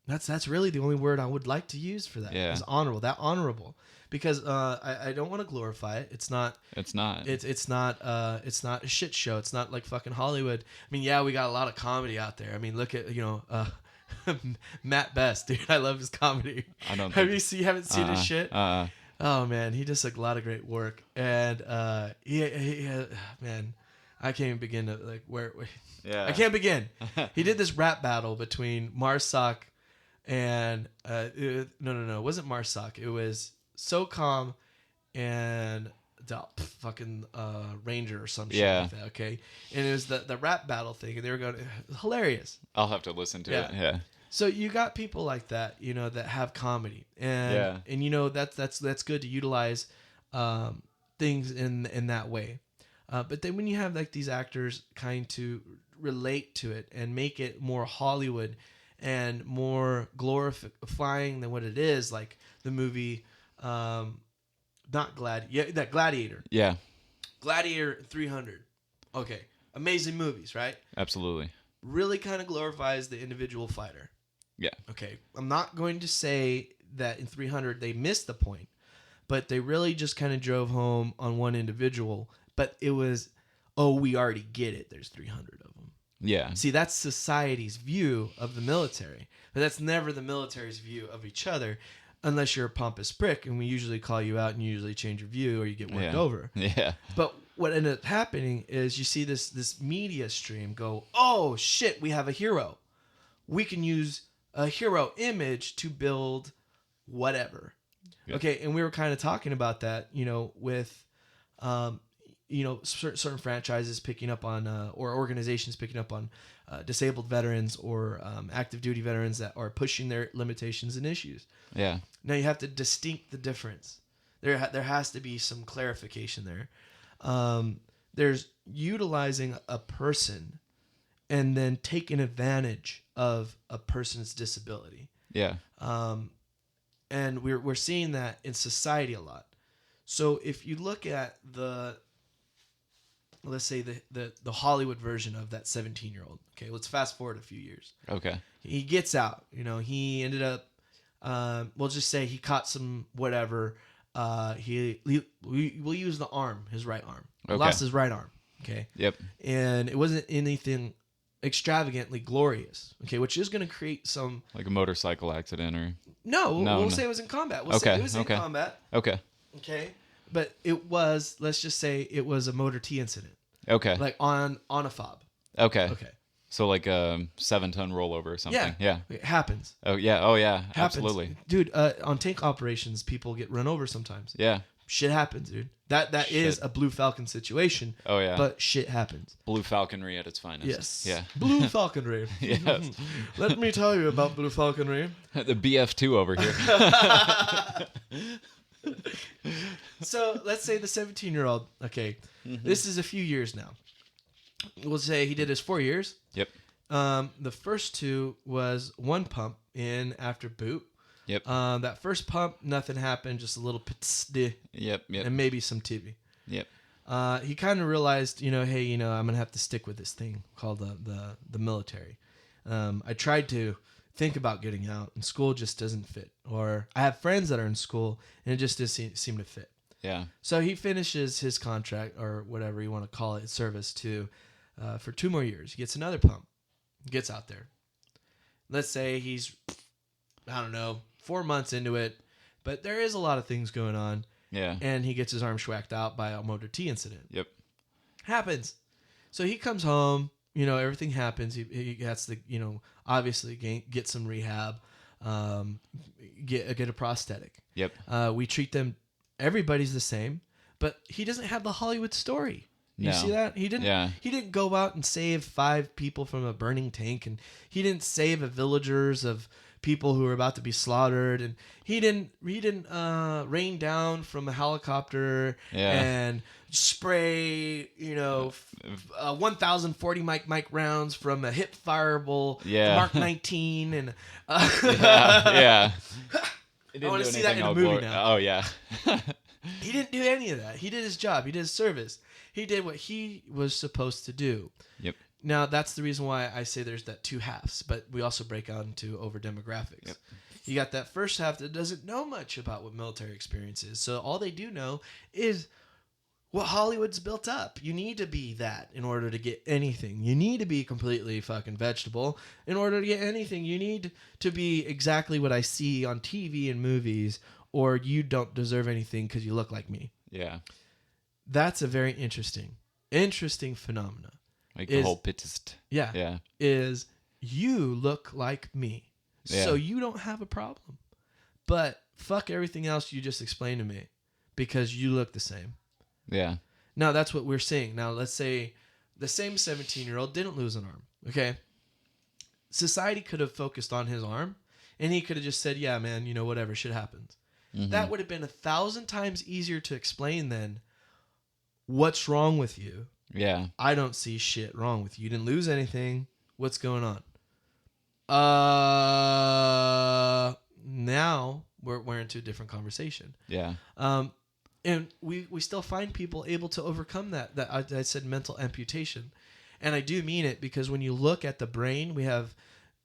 that's really the only word I would like to use for that. Is honorable. That honorable. Because I don't want to glorify it. It's not. It's not. It's not a shit show. It's not like fucking Hollywood. I mean, yeah, we got a lot of comedy out there. I mean, look at Matt Best, dude. I love his comedy. I don't. Haven't seen his shit? Oh man, he does a lot of great work. And man, I can't even begin to like where. Yeah. I can't begin. He did this rap battle between Marsoc and no, it wasn't Marsoc. It was SOCOM and the fucking Ranger or some shit like that. Okay, and it was the rap battle thing, and they were going hilarious. I'll have to listen to it. Yeah. So you got people like that, that have comedy, and that's good to utilize things in that way. But then when you have like these actors kind to relate to it and make it more Hollywood and more glorifying than what it is, like the movie, Gladiator. Yeah. Gladiator 300. Okay. Amazing movies, right? Absolutely. Really kind of glorifies the individual fighter. Yeah. Okay. I'm not going to say that in 300 they missed the point, but they really just kind of drove home on one individual. But it was, we already get it. There's 300 of them. Yeah. See, that's society's view of the military. But that's never the military's view of each other, unless you're a pompous prick, and we usually call you out and you usually change your view or you get worked over. Yeah. But what ended up happening is you see this media stream go, oh, shit, we have a hero. We can use a hero image to build whatever. Yeah. Okay, and we were kind of talking about that, with... certain franchises picking up on, or organizations picking up on disabled veterans or active duty veterans that are pushing their limitations and issues. Yeah. Now you have to distinct the difference. There has to be some clarification there. There's utilizing a person and then taking advantage of a person's disability. Yeah. And we're seeing that in society a lot. So if you look at let's say the Hollywood version of that 17-year-old. Okay, let's fast forward a few years. Okay. He gets out. He ended up, we'll just say he caught some whatever. We'll use the arm, his right arm. Okay. Lost his right arm. Okay. Yep. And it wasn't anything extravagantly glorious. Okay, which is going to create some... Like a motorcycle accident or... No, we'll say it was in combat. We'll say it was in combat. Okay. Okay. But it was, let's just say it was a motor T incident. Okay. Like on a fob. Okay. Okay. So like a 7-ton rollover or something. Yeah. It happens. Oh yeah. Oh yeah. Happens. Absolutely. Dude, on tank operations, people get run over sometimes. Yeah. Shit happens, dude. That is a Blue Falcon situation. Oh yeah. But shit happens. Blue falconry at its finest. Yes. Yeah. Blue falconry. Yes. Let me tell you about blue falconry. The BF2 over here. So let's say the 17-year-old. Okay, This is a few years now. We'll say he did his 4 years. Yep. The first two was one pump in after boot. Yep. That first pump, nothing happened, just a little pts. Yep. And maybe some TV. Yep. He kind of realized, hey, I'm gonna have to stick with this thing called the military. I tried to think about getting out, and school just doesn't fit. Or I have friends that are in school, and it just doesn't seem to fit. Yeah. So he finishes his contract, or whatever you want to call it, service for 2 more years. He gets another pump. Gets out there. Let's say he's, 4 months into it, but there is a lot of things going on. Yeah. And he gets his arm schwacked out by a motor T incident. Yep. Happens. So he comes home, everything happens. He has to, obviously get some rehab, get a prosthetic. Yep. We treat them, everybody's the same, but he doesn't have the Hollywood story. You see that? He didn't. Yeah. He didn't go out and save 5 people from a burning tank, and he didn't save the villagers of people who were about to be slaughtered, and he didn't rain down from a helicopter and spray 1040 Mike rounds from a hip fireable Mark 19 and yeah. I want to see that in a movie now. Oh yeah. He didn't do any of that. He did his job. He did his service. He did what he was supposed to do. Yep. Now, that's the reason why I say there's that 2 halves, but we also break out into over demographics. Yep. You got that first half that doesn't know much about what military experience is. So all they do know is what Hollywood's built up. You need to be that in order to get anything. You need to be completely fucking vegetable in order to get anything. You need to be exactly what I see on TV and movies, or you don't deserve anything because you look like me. Yeah. That's a very interesting. interesting phenomena. Like the whole pittist. Yeah. Is you look like me. Yeah. So you don't have a problem. But fuck everything else you just explained to me because you look the same. Yeah. Now that's what we're seeing. Now let's say the same 17-year-old didn't lose an arm. Okay. Society could have focused on his arm and he could have just said, yeah, man, you know, whatever, shit happens. Mm-hmm. That would have been 1,000 times easier to explain than what's wrong with you. Yeah. I don't see shit wrong with you. You didn't lose anything. What's going on? Now we're into a different conversation. Yeah. And we still find people able to overcome that I said mental amputation. And I do mean it because when you look at the brain, we have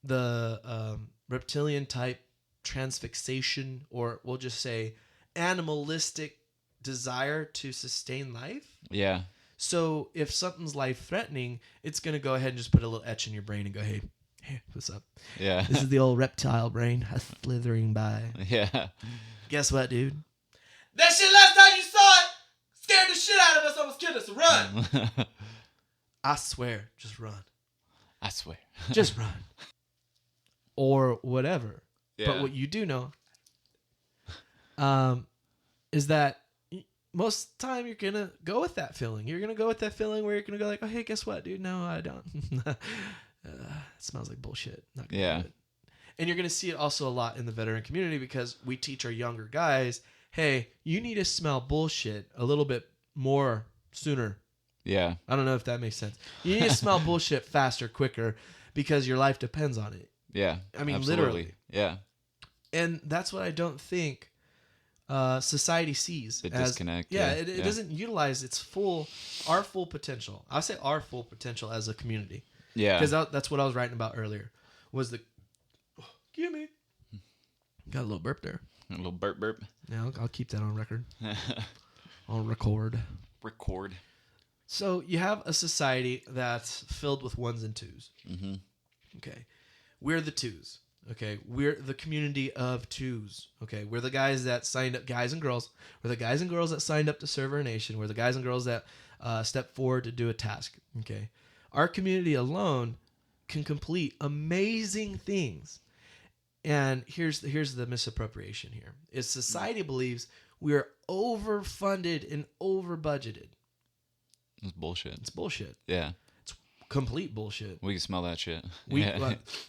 the reptilian type transfixation, or we'll just say animalistic desire to sustain life. Yeah. So if something's life-threatening, it's going to go ahead and just put a little etch in your brain and go, hey, what's up? Yeah. This is the old reptile brain slithering by. Yeah. Guess what, dude? That shit last time you saw it scared the shit out of us. Almost killed us. Run. I swear, just run. I swear. Just run. Or whatever. Yeah. But what you do know is that most of the time you're going to go with that feeling. You're going to go with that feeling where you're going to go like, oh, hey, guess what, dude? No, I don't. It smells like bullshit. Not gonna do it. And you're going to see it also a lot in the veteran community because we teach our younger guys, hey, you need to smell bullshit a little bit more sooner. Yeah. I don't know if that makes sense. You need to smell bullshit faster, quicker, because your life depends on it. Yeah. I mean, absolutely. literally. Yeah. And that's what I don't think society sees. The disconnect. Yeah, it doesn't utilize our full potential. I'll say our full potential as a community. Yeah. Because that's what I was writing about earlier. Was give me. Got a little burp there. A little burp. Yeah, I'll keep that on record. On record. Record. So you have a society that's filled with ones and twos. Mm-hmm. Okay. We're the twos. Okay. We're the community of twos. Okay. We're the guys that signed up, guys and girls. We're the guys and girls that signed up to serve our nation. We're the guys and girls that stepped forward to do a task. Okay. Our community alone can complete amazing things. And here's the misappropriation here. Is society believes we are overfunded and over budgeted. It's bullshit. It's bullshit. Yeah. It's complete bullshit. We can smell that shit.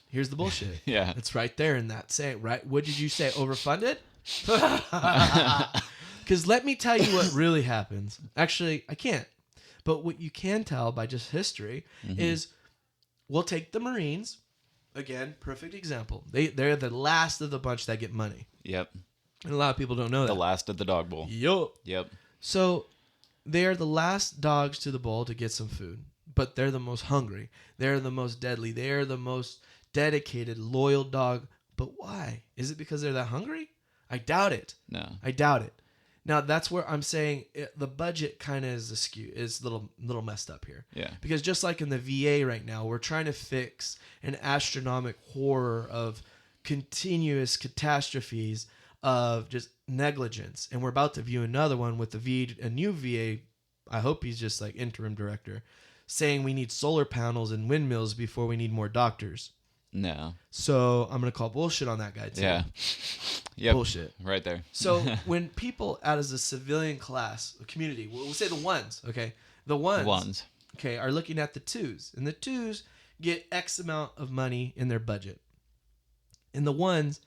Here's the bullshit. Yeah. It's right there in that saying, right? What did you say? Overfunded? Because let me tell you what really happens. Actually, I can't. But what you can tell by just history is we'll take the Marines. Again, perfect example. They're the last of the bunch that get money. Yep. And a lot of people don't know that. The last of the dog bowl. Yep. So they're the last dogs to the bowl to get some food. But they're the most hungry. They're the most deadly. They're the most dedicated, loyal dog. But why? Is it because they're that hungry? I doubt it. No. I doubt it. Now, that's where I'm saying the budget kind of is askew, is a little messed up here. Yeah. Because just like in the VA right now, we're trying to fix an astronomical horror of continuous catastrophes of just negligence. And we're about to view another one with a new VA, I hope he's just like interim director, saying we need solar panels and windmills before we need more doctors. No. So I'm going to call bullshit on that guy too. Yeah. Yep. Bullshit. Right there. So when people out as a civilian class, a community, we'll say the ones, okay? The ones. Okay, are looking at the twos. And the twos get X amount of money in their budget. And the ones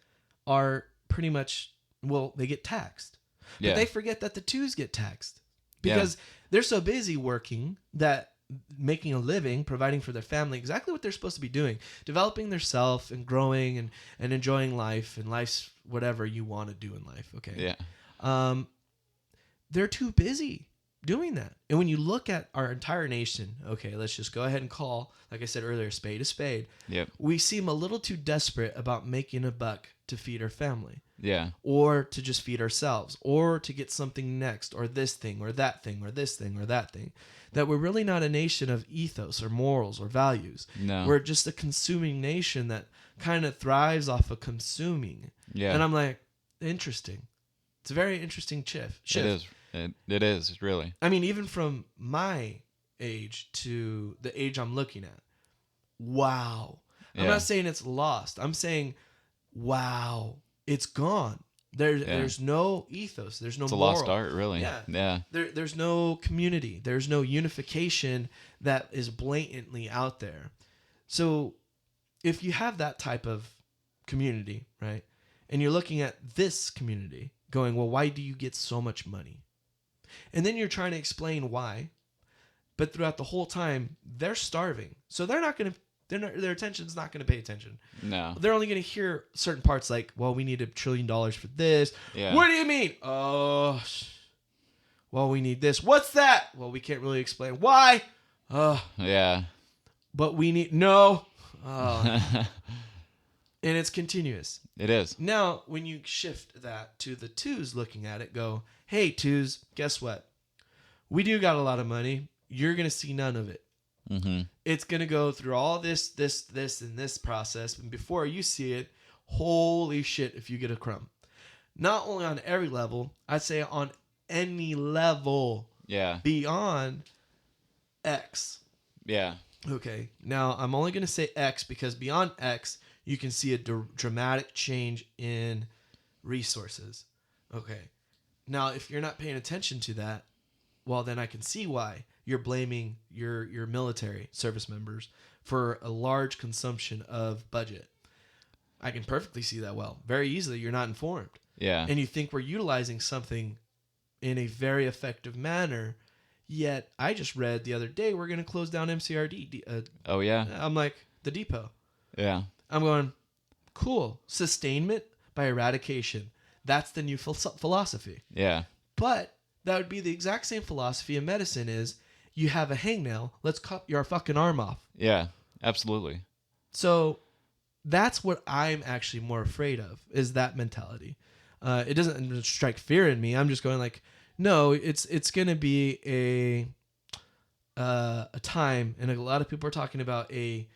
are pretty much, well, they get taxed. But they forget that the twos get taxed. Because they're so busy working that making a living, providing for their family, exactly what they're supposed to be doing, developing their self and growing and enjoying life, and life's whatever you want to do in life. Okay. Yeah. They're too busy doing that. And when you look at our entire nation, okay, let's just go ahead and call, like I said earlier, spade a spade. Yep. We seem a little too desperate about making a buck to feed our family. Yeah. Or to just feed ourselves, or to get something next, or this thing, or that thing, or this thing, or that thing. That we're really not a nation of ethos or morals or values. No. We're just a consuming nation that kind of thrives off of consuming. Yeah. And I'm like, interesting. It's a very interesting shift. It is. It is, really. I mean, even from my age to the age I'm looking at. Wow. I'm Yeah. not saying it's lost. I'm saying, wow, it's gone. There's no ethos. There's no It's a moral. lost art, really. Yeah. Yeah. There's no community. There's no unification that is blatantly out there. So if you have that type of community, right, and you're looking at this community going, well, why do you get so much money? And then you're trying to explain why, but throughout the whole time, they're starving. So they're not going to, their attention's not going to pay attention. No. They're only going to hear certain parts like, well, we need $1 trillion for this. Yeah. What do you mean? Oh, well, we need this. What's that? Well, we can't really explain why. Yeah. But we need, no. And it's continuous. It is. Now, when you shift that to the twos looking at it, go, hey, twos, guess what? We do got a lot of money. You're going to see none of it. Mm-hmm. It's going to go through all this, and this process. And before you see it, holy shit, if you get a crumb. Not only on every level, I'd say on any level. Yeah. Beyond X. Yeah. Okay. Now, I'm only going to say X because beyond X, you can see a dramatic change in resources. Okay. Now, if you're not paying attention to that, well, then I can see why you're blaming your military service members for a large consumption of budget. I can perfectly see that well. Very easily, you're not informed. Yeah. And you think we're utilizing something in a very effective manner, yet I just read the other day we're going to close down MCRD. Oh, yeah? I'm like, the depot. Yeah. I'm going, cool. Sustainment by eradication. That's the new philosophy. Yeah. But that would be the exact same philosophy in medicine is you have a hangnail, let's cut your fucking arm off. Yeah, absolutely. So that's what I'm actually more afraid of is that mentality. It doesn't strike fear in me. I'm just going like, no, it's going to be a time, and a lot of people are talking about an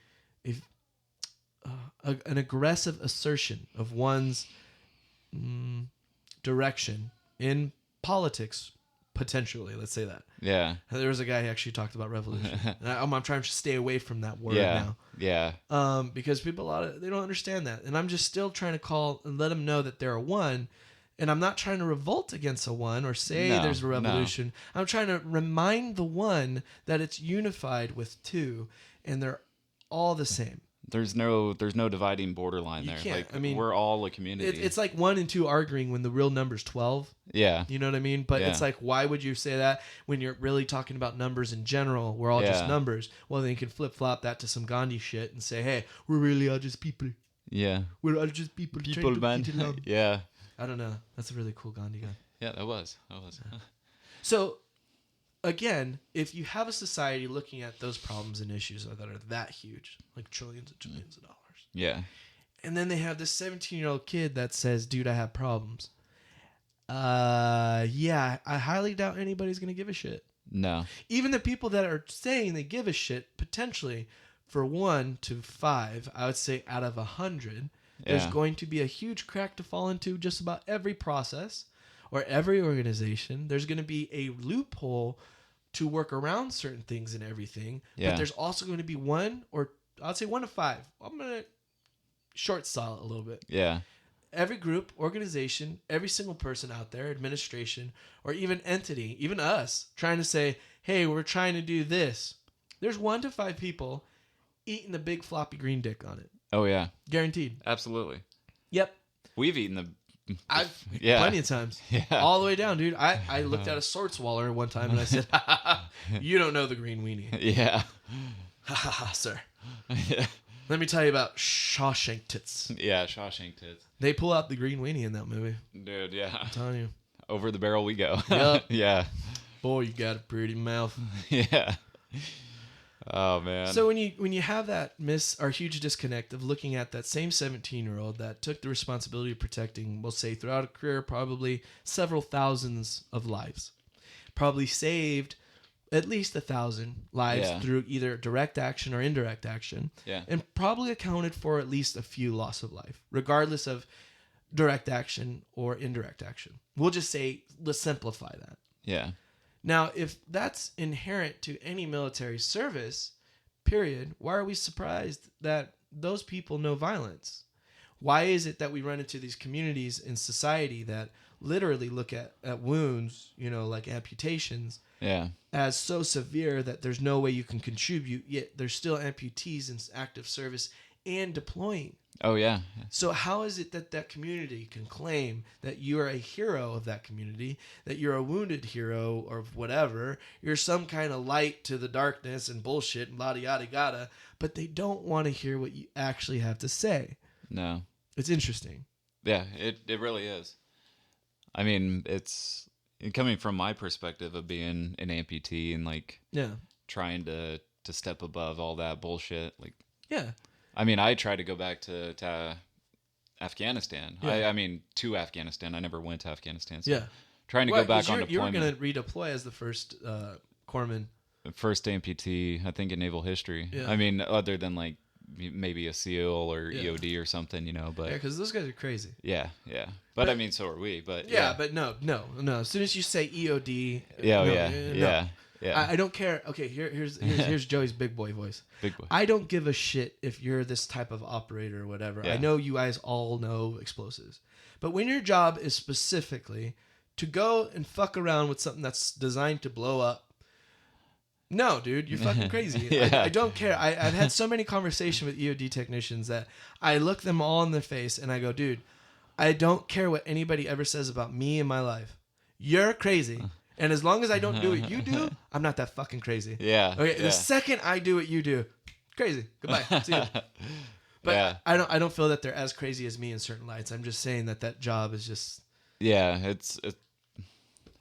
aggressive assertion of one's direction in politics, potentially. Let's say that. Yeah. There was a guy who actually talked about revolution. And I'm trying to stay away from that word now. Yeah. Because people, they don't understand that. And I'm just still trying to call and let them know that they're a one. And I'm not trying to revolt against a one or say there's a revolution. No. I'm trying to remind the one that it's unified with two and they're all the same. There's no dividing borderline you there. Can't. Like, I mean, we're all a community. It's like 1 and 2 arguing when the real number's 12. Yeah. You know what I mean? But it's like, why would you say that when you're really talking about numbers in general? We're all just numbers. Well, then you can flip-flop that to some Gandhi shit and say, hey, we're really all just people. Yeah. We're all just people. People, man. Yeah. I don't know. That's a really cool Gandhi guy. Yeah, that was. So, again, if you have a society looking at those problems and issues that are that huge, like trillions and trillions of dollars. Yeah. And then they have this 17-year-old kid that says, dude, I have problems. Yeah, I highly doubt anybody's going to give a shit. No. Even the people that are saying they give a shit, potentially, for 1 to 5, I would say out of 100, there's going to be a huge crack to fall into just about every process or every organization. There's going to be a loophole to work around certain things and everything. Yeah. But there's also going to be 1 or I'd say 1 to 5. I'm going to short saw it a little bit. Yeah. Every group, organization, every single person out there, administration, or even entity, even us, trying to say, hey, we're trying to do this. There's 1 to 5 people eating the big floppy green dick on it. Oh, yeah. Guaranteed. Absolutely. Yep. We've eaten the... Plenty of times. Yeah. All the way down, dude. I looked at a sword swaller one time and I said, ha, ha, ha, you don't know the green weenie. Yeah. Ha, ha, ha, sir. Yeah. Let me tell you about Shawshank Tits. Yeah, Shawshank Tits. They pull out the green weenie in that movie. Dude, yeah. I'm telling you. Over the barrel we go. Yep. Yeah. Boy, you got a pretty mouth. Yeah. Oh, man. So when you have that huge disconnect of looking at that same 17-year-old that took the responsibility of protecting, we'll say throughout a career, probably several thousands of lives, probably saved at least 1,000 lives through either direct action or indirect action, and probably accounted for at least a few loss of life, regardless of direct action or indirect action. We'll just say, let's simplify that. Yeah. Now, if that's inherent to any military service, period, why are we surprised that those people know violence? Why is it that we run into these communities in society that literally look at wounds, like amputations, as so severe that there's no way you can contribute, yet there's still amputees in active service and deploying? Oh, yeah. So how is it that that community can claim that you are a hero of that community, that you're a wounded hero or whatever, you're some kind of light to the darkness and bullshit and yada yada yada, but they don't want to hear what you actually have to say? No. It's interesting. Yeah, it really is. I mean, it's coming from my perspective of being an amputee and like trying to step above all that bullshit. Like, yeah. I mean, I tried to go back to Afghanistan. Yeah. I mean, to Afghanistan. I never went to Afghanistan. So trying to go back on deployment. You were going to redeploy as the first corpsman. First amputee, I think, in naval history. Yeah. I mean, other than like maybe a SEAL or EOD or something, but... Yeah, because those guys are crazy. Yeah. But I mean, so are we, but... Yeah, but no. As soon as you say EOD... Yeah. I don't care. Okay, here's Joey's big boy voice. Big boy. I don't give a shit if you're this type of operator or whatever. Yeah. I know you guys all know explosives. But when your job is specifically to go and fuck around with something that's designed to blow up, no, dude, you're fucking crazy. I don't care. I've had so many conversations with EOD technicians that I look them all in the face and I go, dude, I don't care what anybody ever says about me in my life. You're crazy. And as long as I don't do what you do, I'm not that fucking crazy. Yeah. Okay. The second I do what you do, crazy. Goodbye. See you. But I don't feel that they're as crazy as me in certain lights. I'm just saying that job is just. Yeah, it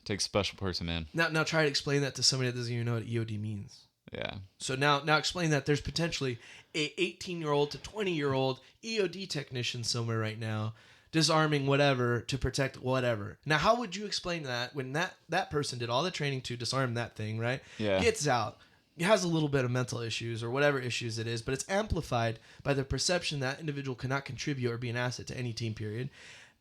takes a special person, man. Now try to explain that to somebody that doesn't even know what EOD means. Yeah. So now explain that there's potentially a 18-year-old to 20-year-old EOD technician somewhere right now, disarming whatever to protect whatever. Now, how would you explain that when that person did all the training to disarm that thing, right? Yeah. Gets out, has a little bit of mental issues or whatever issues it is, but it's amplified by the perception that individual cannot contribute or be an asset to any team, period.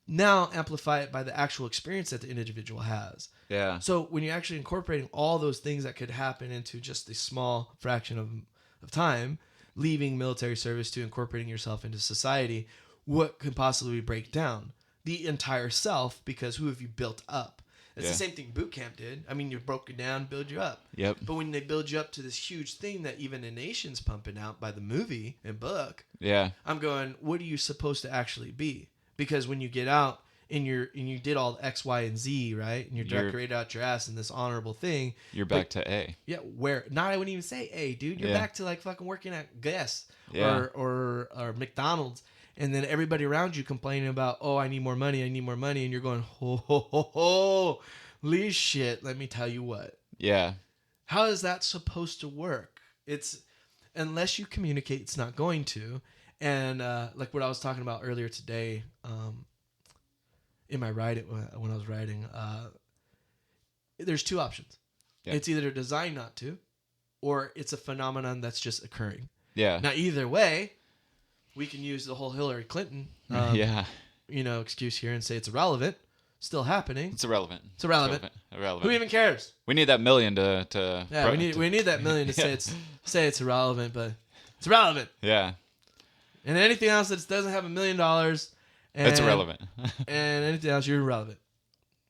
Now amplify it by the actual experience that the individual has. Yeah. So when you're actually incorporating all those things that could happen into just a small fraction of time, leaving military service to incorporating yourself into society, what could possibly break down? The entire self, because who have you built up? It's the same thing boot camp did. I mean, you're broken down, build you up. Yep. But when they build you up to this huge thing that even a nation's pumping out by the movie and book, I'm going, what are you supposed to actually be? Because when you get out and you did all X, Y, and Z, right? And you're decorated out your ass in this honorable thing. You're back to A. Yeah, where? Not, I wouldn't even say A, dude. You're back to like fucking working at Guess or McDonald's. And then everybody around you complaining about, oh, I need more money. And you're going, holy shit, let me tell you what. Yeah. How is that supposed to work? It's, unless you communicate, it's not going to. And like what I was talking about earlier today in my ride, when I was riding, there's two options. Yeah. It's either designed not to, or it's a phenomenon that's just occurring. Yeah. Now, either way, we can use the whole Hillary Clinton excuse here and say it's irrelevant. Still happening. It's irrelevant. Who even cares? We need that million to we need that million to say it's irrelevant, but it's relevant. Yeah. And anything else that doesn't have $1 million, it's irrelevant. And anything else, you're irrelevant.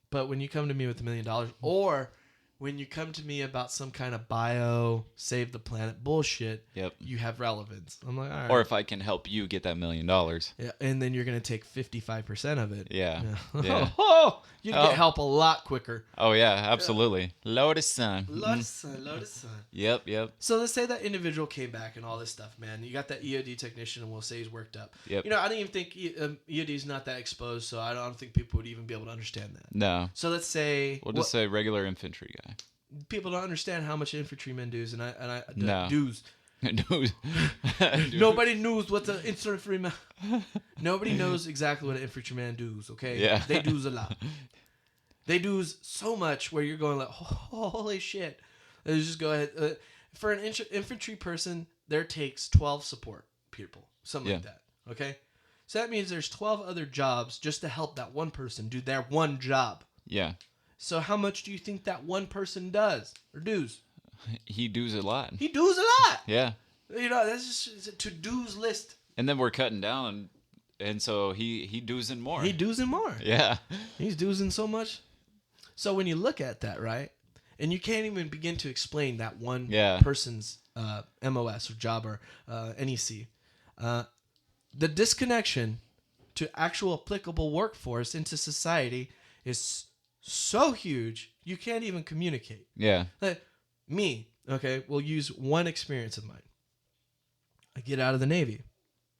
But when you come to me with $1 million, or when you come to me about some kind of bio save the planet bullshit, you have relevance. I'm like, all right. Or if I can help you get that $1 million. Yeah, and then you're gonna take 55% of it. Yeah. You get help a lot quicker. Oh yeah, absolutely. Load of sun. Load of sun. Yep. So let's say that individual came back and all this stuff, man. You got that EOD technician, and we'll say he's worked up. Yep. I don't even think EOD's not that exposed, so I don't think people would even be able to understand that. No. So let's say we'll just say regular infantry guy. People don't understand how much infantrymen dues, and I no. dues. Nobody knows what the infantryman. Nobody knows exactly what an infantryman does. Okay, they does a lot. They does so much where you're going like, holy shit. Let's just go ahead. For an infantry person, there takes 12 support people, something like that. Okay, so that means there's 12 other jobs just to help that one person do their one job. Yeah. So how much do you think that one person does or does? He does a lot. He does a lot. Yeah. You know, that's just it's a to-dos list. And then we're cutting down, and so he doing more. He doing more. Yeah. He's doing so much. So when you look at that, right, and you can't even begin to explain that one person's MOS or job or NEC, the disconnection to actual applicable workforce into society is so huge you can't even communicate. Yeah. Like me, okay, we'll use one experience of mine. I get out of the Navy.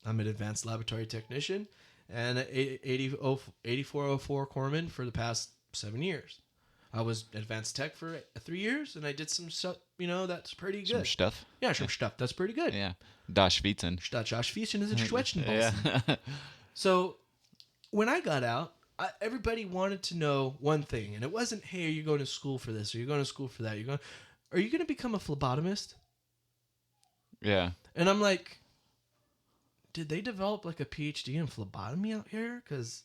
I'm an advanced laboratory technician and an 8404 corpsman for the past 7 years. I was advanced tech for 3 years, and I did some stuff, you know, that's pretty good. Some stuff. Yeah, some stuff. That's pretty good. Yeah. Das Schwitzen. Das Schwitzen is a Schwätzen. Yeah. So when I got out, everybody wanted to know one thing, and it wasn't, hey, are you going to school for this? Or you're going to school for that? Are you going to become a phlebotomist? Yeah. And I'm like, did they develop like a PhD in phlebotomy out here? Because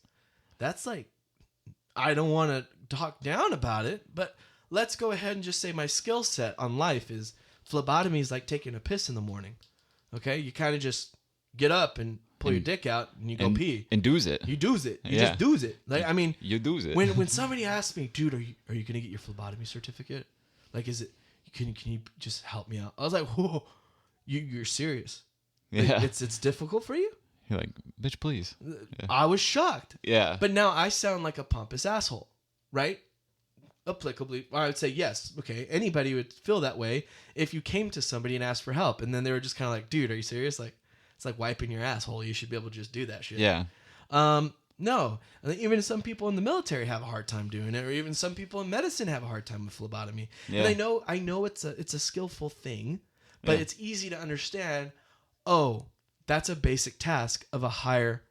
that's like, I don't want to talk down about it, but let's go ahead and just say my skill set on life is phlebotomy is like taking a piss in the morning. Okay? You kind of just get up and pull your dick out and you go pee. And do's it. You do's it. You just do's it. Like, I mean, you do's it. When somebody asks me, dude, are you going to get your phlebotomy certificate? Like, is it, can you just help me out? I was like, whoa, you're serious. Yeah. Like, it's difficult for you? You're like, bitch, please. Yeah. I was shocked. Yeah. But now I sound like a pompous asshole, right? Applicably, I would say yes. Okay, anybody would feel that way if you came to somebody and asked for help, and then they were just kind of like, "Dude, are you serious? Like, it's like wiping your asshole. You should be able to just do that shit." Yeah. No. I think even some people in the military have a hard time doing it, or even some people in medicine have a hard time with phlebotomy. Yeah. And I know it's a skillful thing, but it's easy to understand. Oh, that's a basic task of a higher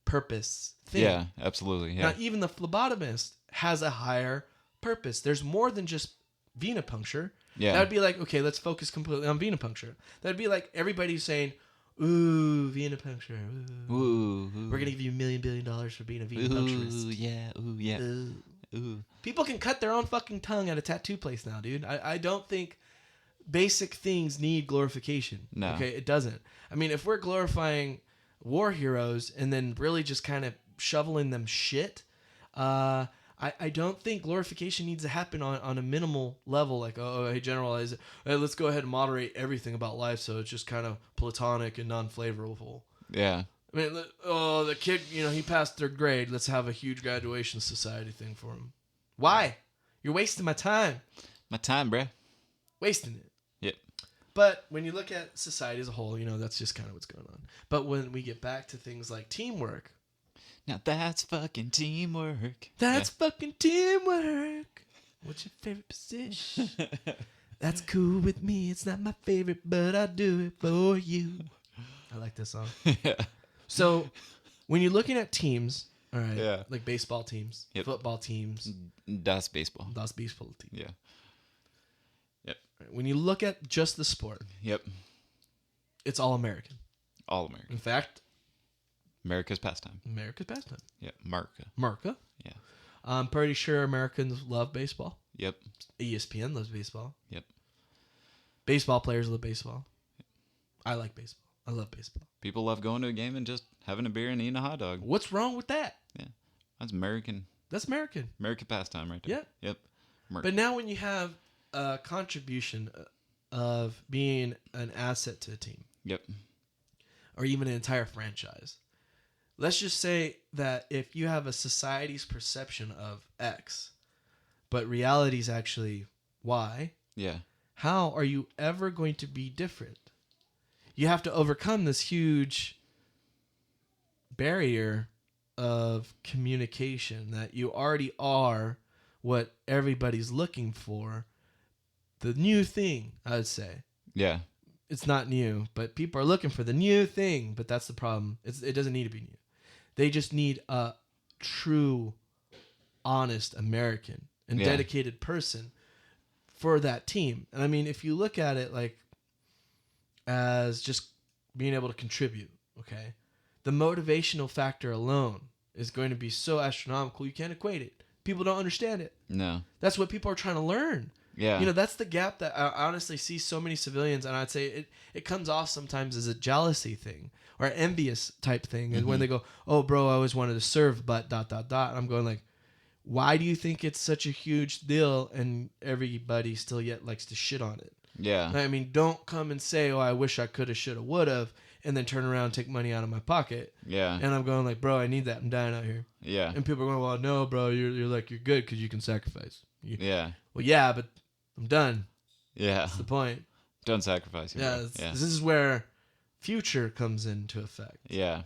purpose thing. Yeah, absolutely. Yeah. Now, even the phlebotomist has a higher purpose. There's more than just venipuncture. Yeah. That would be like, okay, let's focus completely on venipuncture. That would be like everybody saying, ooh, venipuncture. Ooh. We're going to give you $1 billion for being a venipuncturist. Ooh, yeah. Ooh, yeah. Ooh. People can cut their own fucking tongue at a tattoo place now, dude. I don't think basic things need glorification. No. Okay, it doesn't. I mean, if we're glorifying war heroes and then really just kind of shoveling them shit, I don't think glorification needs to happen on a minimal level. Like, oh, hey, generalize it. Hey, let's go ahead and moderate everything about life so it's just kind of platonic and non-flavorful. Yeah. I mean, the kid, he passed third grade. Let's have a huge graduation society thing for him. Why? You're wasting my time. My time, bruh. Wasting it. Yep. But when you look at society as a whole, that's just kind of what's going on. But when we get back to things like teamwork. Now that's fucking teamwork. That's fucking teamwork. What's your favorite position? That's cool with me. It's not my favorite, but I'll do it for you. I like this song. Yeah. So when you're looking at teams, all right, yeah, like baseball teams, football teams. Das Baseball. Das Baseball team. Yeah. Yep. When you look at just the sport, yep, it's all American. All American. In fact, America's pastime. America's pastime. Yeah, America. Yeah. I'm pretty sure Americans love baseball. Yep. ESPN loves baseball. Yep. Baseball players love baseball. Yep. I like baseball. I love baseball. People love going to a game and just having a beer and eating a hot dog. What's wrong with that? Yeah. That's American. That's American. American pastime right there. Yep. Yep. But now when you have a contribution of being an asset to a team. Yep. Or even an entire franchise. Let's just say that if you have a society's perception of X, but reality is actually Y. Yeah. How are you ever going to be different? You have to overcome this huge barrier of communication that you already are what everybody's looking for. The new thing, I would say. Yeah. It's not new, but people are looking for the new thing, but that's the problem. It doesn't need to be new. They just need a true, honest American and dedicated person for that team. And I mean, if you look at it like as just being able to contribute, okay, the motivational factor alone is going to be so astronomical you can't equate it. People don't understand it. No. That's what people are trying to learn. Yeah. You know, that's the gap that I honestly see so many civilians, and I'd say it comes off sometimes as a jealousy thing or an envious type thing. And when they go, oh, bro, I always wanted to serve, but ... I'm going like, why do you think it's such a huge deal and everybody still yet likes to shit on it? Yeah. I mean, don't come and say, oh, I wish I could have, should have, would have, and then turn around and take money out of my pocket. Yeah. And I'm going like, bro, I need that. I'm dying out here. Yeah. And people are going, well, no, bro, you're good because you can sacrifice. Yeah. Well, yeah, but I'm done. Yeah. That's the point. Don't sacrifice. Yeah, this is where future comes into effect. Yeah.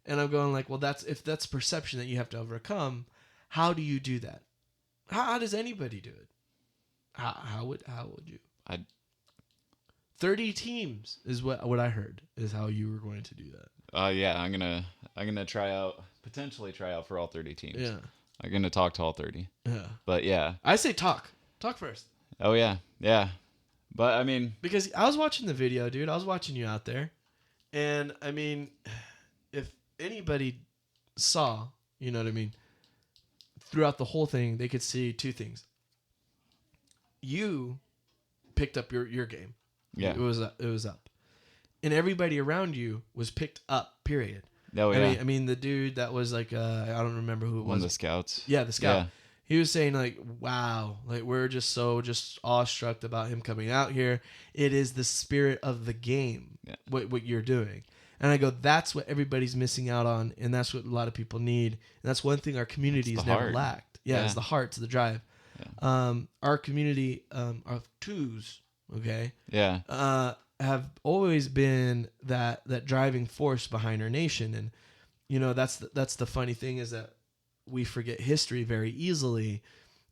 And I'm going like, well, if that's perception that you have to overcome, how do you do that? How does anybody do it? How would you? 30 teams is what I heard is how you were going to do that. Yeah, I'm gonna potentially try out for all 30 teams. Yeah. I'm gonna talk to all 30. Yeah. But yeah. I say talk first. Oh yeah, yeah. But I mean, because I was watching the video, dude. I was watching you out there, and I mean, if anybody saw, you know what I mean, throughout the whole thing, they could see two things. You picked up your game. Yeah. It was up. And everybody around you was picked up, period. Oh, yeah. I mean the dude that was like, I don't remember who it was. One of the scouts. Yeah, the scout. Yeah. He was saying like, wow, like we're just awestruck about him coming out here. It is the spirit of the game, what you're doing. And I go, that's what everybody's missing out on. And that's what a lot of people need. And that's one thing our community has never lacked. Yeah, it's the heart, it's the drive. Yeah. Our community of twos, okay? Yeah. Have always been that driving force behind our nation. And, you know, that's the funny thing is that we forget history very easily,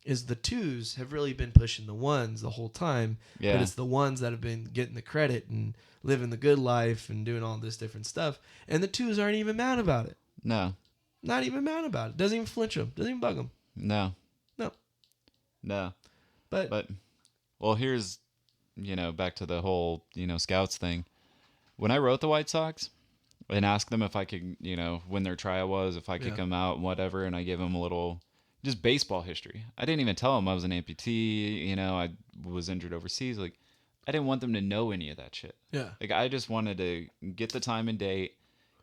is the twos have really been pushing the ones the whole time. Yeah. But it's the ones that have been getting the credit and living the good life and doing all this different stuff. And the twos aren't even mad about it. No. Not even mad about it. Doesn't even flinch them. Doesn't even bug them. No. No. No. But well, here's, back to the whole, scouts thing. When I wrote the White Sox and asked them if I could, when their tryout was, if I could come out and whatever, and I gave them a little just baseball history. I didn't even tell them I was an amputee, I was injured overseas. Like, I didn't want them to know any of that shit. Yeah. Like, I just wanted to get the time and date,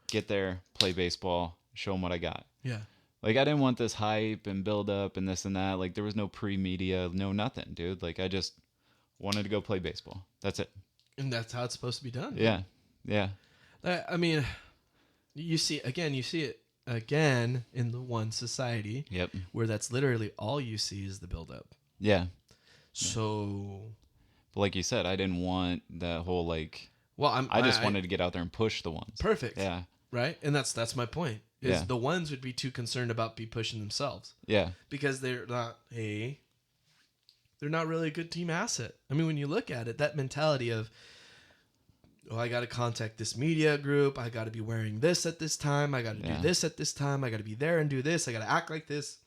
get there, play baseball, show them what I got. Yeah. Like, I didn't want this hype and build up and this and that. Like, there was no pre-media, no nothing, dude. Like, I just wanted to go play baseball. That's it. And that's how it's supposed to be done. Yeah. Yeah. I mean, you see it again in the one society. Yep. Where that's literally all you see is the buildup. Yeah. So. But like you said, I didn't want that whole like. Well, I just wanted to get out there and push the ones. Perfect. Yeah. Right, and that's my point. Is the ones would be too concerned about be pushing themselves. Yeah. Because they're not really a good team asset. I mean, when you look at it, that mentality of, oh, I got to contact this media group. I got to be wearing this at this time. I got to do this at this time. I got to be there and do this. I got to act like this.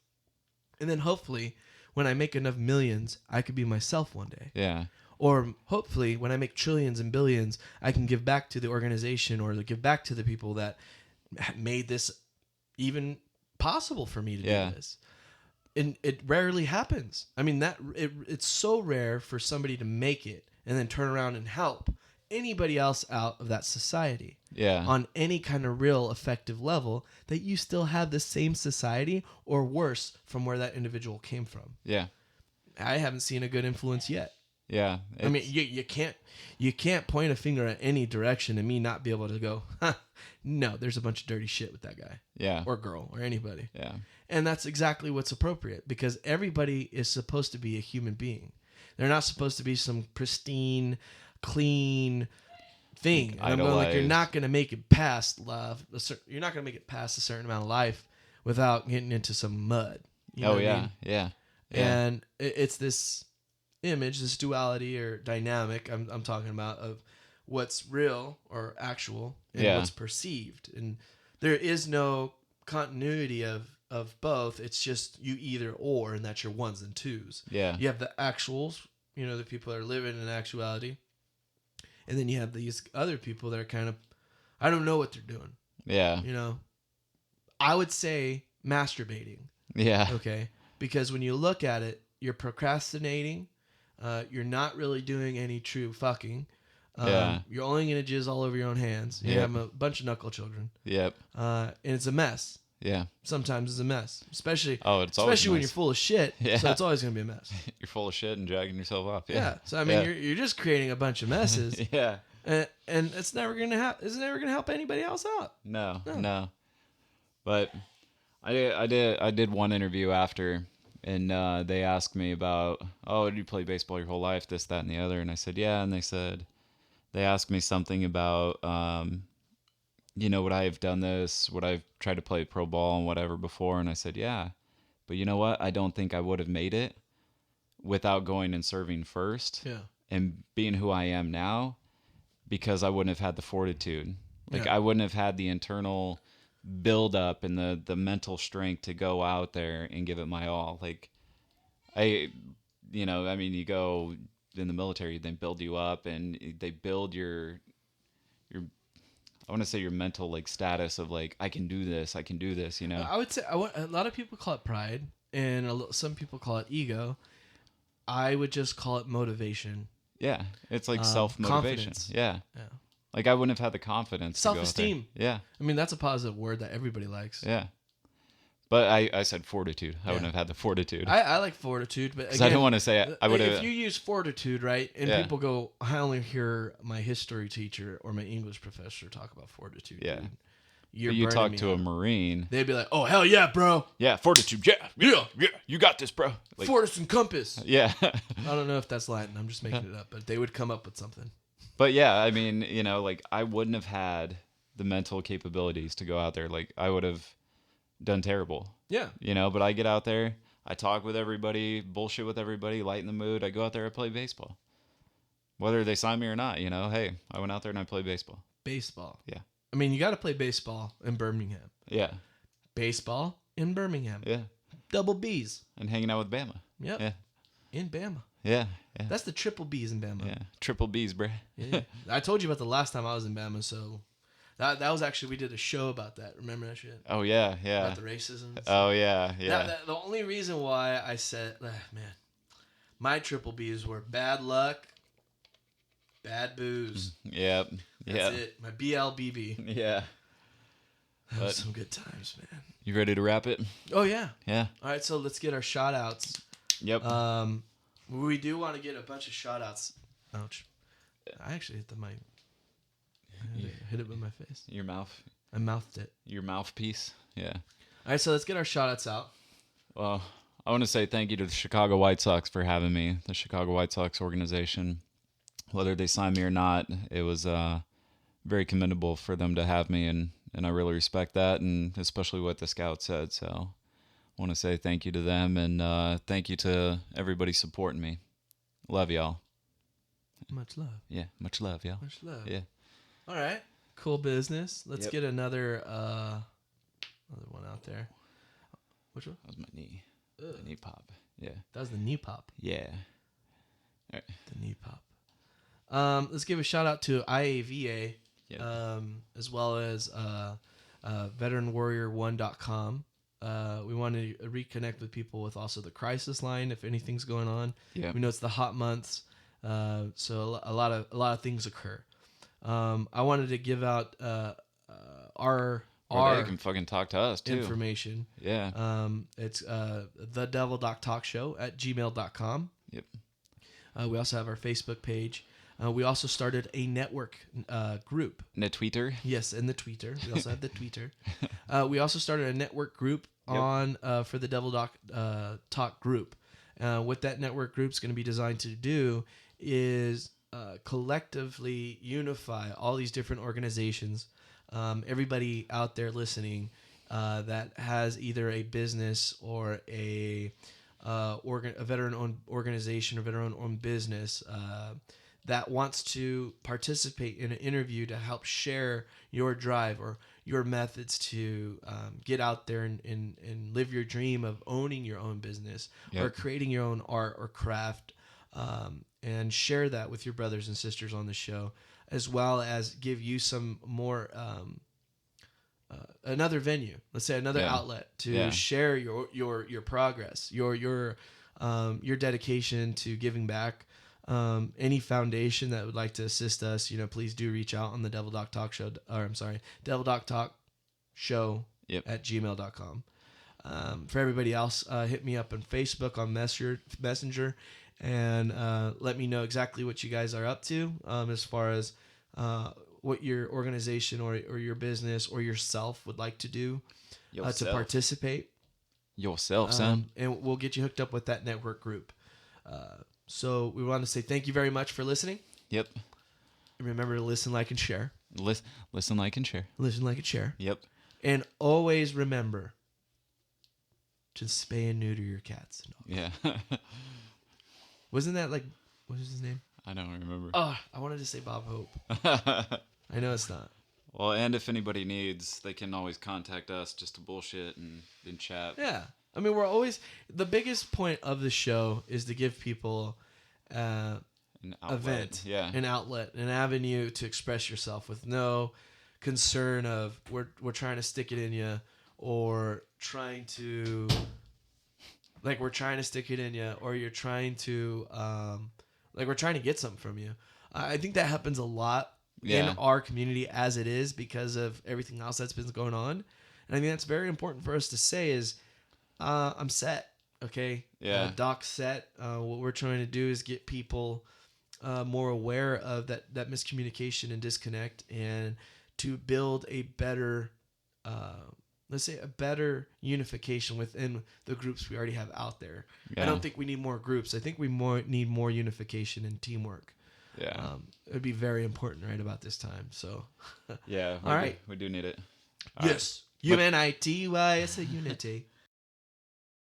And then hopefully when I make enough millions, I could be myself one day. Yeah. Or hopefully when I make trillions and billions, I can give back to the organization or give back to the people that made this even possible for me to do this. And it rarely happens. I mean, it's so rare for somebody to make it and then turn around and help anybody else out of that society on any kind of real effective level, that you still have the same society or worse from where that individual came from. Yeah. I haven't seen a good influence yet. Yeah. I mean, you can't point a finger at any direction and me not be able to go, no, there's a bunch of dirty shit with that guy. Yeah. Or girl or anybody. Yeah. And that's exactly what's appropriate, because everybody is supposed to be a human being. They're not supposed to be some pristine, clean thing. And I'm going like, you're not going to make it past you're not going to make it past a certain amount of life without getting into some mud. You know what I mean? Yeah. And it's this image, this duality or dynamic I'm talking about of what's real or actual and what's perceived. And there is no continuity of both. It's just you either or, and that's your ones and twos. Yeah. You have the actuals, the people that are living in actuality. And then you have these other people that are kind of, I don't know what they're doing. Yeah. I would say masturbating. Yeah. Okay. Because when you look at it, you're procrastinating. You're not really doing any true fucking. You're only going to jizz all over your own hands. You have a bunch of knuckle children. Yep. And it's a mess. Yeah. Sometimes it's a mess. Especially when you're full of shit. Yeah. So it's always going to be a mess. You're full of shit and dragging yourself up. Yeah. So I mean, you're just creating a bunch of messes. Yeah. And it's never going to help anybody else out. No. But I did one interview after, and they asked me about, did you play baseball your whole life, this, that, and the other? And I said, yeah. And they asked me something about, would I have done this? Would I have tried to play pro ball and whatever before? And I said, yeah. But you know what? I don't think I would have made it without going and serving first. Yeah. And being who I am now, because I wouldn't have had the fortitude. I wouldn't have had the internal build up and the mental strength to go out there and give it my all. You go in the military, they build you up and they build your I want to say your mental status of I can do this, I would say a lot of people call it pride and some people call it ego. I would just call it motivation. Yeah, it's self-motivation. Yeah. I wouldn't have had the confidence. Self-esteem. To go out there. Yeah. I mean, that's a positive word that everybody likes. Yeah. But I said fortitude. I wouldn't have had the fortitude. I like fortitude, but again, I don't want to say I would have. If you use fortitude, right, and people go, I only hear my history teacher or my English professor talk about fortitude. Yeah. Dude. You talk to a Marine. They'd be like, oh, hell yeah, bro. Yeah, fortitude. Yeah. You got this, bro. Fortis and compass. Yeah. I don't know if that's Latin. I'm just making it up, but they would come up with something. But yeah, I mean, I wouldn't have had the mental capabilities to go out there. I would have done terrible. Yeah. But I get out there, I talk with everybody, bullshit with everybody, lighten the mood. I go out there, I play baseball. Whether they sign me or not, hey, I went out there and I played baseball. Baseball. Yeah. I mean, you got to play baseball in Birmingham. Yeah. Baseball in Birmingham. Yeah. Double B's. And hanging out with Bama. Yep. Yeah. In Bama. Yeah. That's the triple B's in Bama. Yeah. Triple B's, bruh. Yeah. I told you about the last time I was in Bama, so that was actually, we did a show about that. Remember that shit? Oh, yeah. Yeah. About the racism. Oh, yeah. Yeah. The only reason why I said, my triple B's were bad luck, bad booze. Yep. That's it. My BLBB. Yeah. That was some good times, man. You ready to wrap it? Oh, yeah. Yeah. All right, so let's get our shout outs. Yep. We do want to get a bunch of shout outs. Ouch. I actually hit the mic. Hit it with my face. Your mouth. I mouthed it. Your mouthpiece. Yeah. All right, so let's get our shout outs out. Well, I want to say thank you to the Chicago White Sox for having me. The Chicago White Sox organization. Whether they signed me or not, it was very commendable for them to have me, and I really respect that, and especially what the scout said. So I want to say thank you to them, and thank you to everybody supporting me. Love y'all. Much love. Yeah, much love, y'all. Much love. Yeah. All right. Cool business. Let's Yep. get another one out there. Which one? That was my knee. The knee pop. Yeah. That was the knee pop. Yeah. All right. The knee pop. Let's give a shout out to IAVA, Yep. as well as veteranwarrior1.com. We want to reconnect with people with also the crisis line if anything's going on. Yeah. We know it's the hot months, so a lot of things occur. I wanted to give out our Or they can fucking talk to us too. information. Yeah. It's thedevildoctalkshow@gmail.com. Yep. We also have our Facebook page. We also started a network group. And a tweeter. Yes, and the tweeter. We also have the tweeter. We also started a network group Yep. for the Devil Doc Talk group. What that network group's going to be designed to do is collectively unify all these different organizations. Everybody out there listening that has either a business or a veteran-owned organization or veteran-owned business that wants to participate in an interview to help share your drive or your methods to get out there and live your dream of owning your own business or Yep. creating your own art or craft, and share that with your brothers and sisters on the show, as well as give you some more another venue, let's say another outlet to share your progress, your dedication to giving back. Any foundation that would like to assist us, please do reach out on the Devil Doc Talk Show, Devil Doc Talk Show at gmail.com. For everybody else, hit me up on Facebook on Messenger and let me know exactly what you guys are up to as far as what your organization or your business or yourself would like to do to participate. Yourself, son. And we'll get you hooked up with that network group. So we want to say thank you very much for listening. Yep. And remember to listen, like, and share. Listen, like, and share. Listen, like, and share. Yep. And always remember to spay and neuter your cats. Yeah. Wasn't that like, what is his name? I don't remember. Oh, I wanted to say Bob Hope. I know it's not. Well, and if anybody needs, they can always contact us just to bullshit and chat. Yeah. I mean, we're always, the biggest point of the show is to give people an event, an outlet, an avenue to express yourself with no concern of we're trying to stick it in you or trying to, like, we're trying to stick it in you or you're trying to, like, we're trying to get something from you. I think that happens a lot in our community as it is because of everything else that's been going on. And I think that's very important for us to say is, I'm set, okay? Yeah. Doc's set. What we're trying to do is get people more aware of that miscommunication and disconnect and to build a better, let's say, a better unification within the groups we already have out there. Yeah. I don't think we need more groups. I think we need more unification and teamwork. Yeah. It would be very important right about this time. So, yeah. All right. We do need it. Yes. UNITY, it's a unity.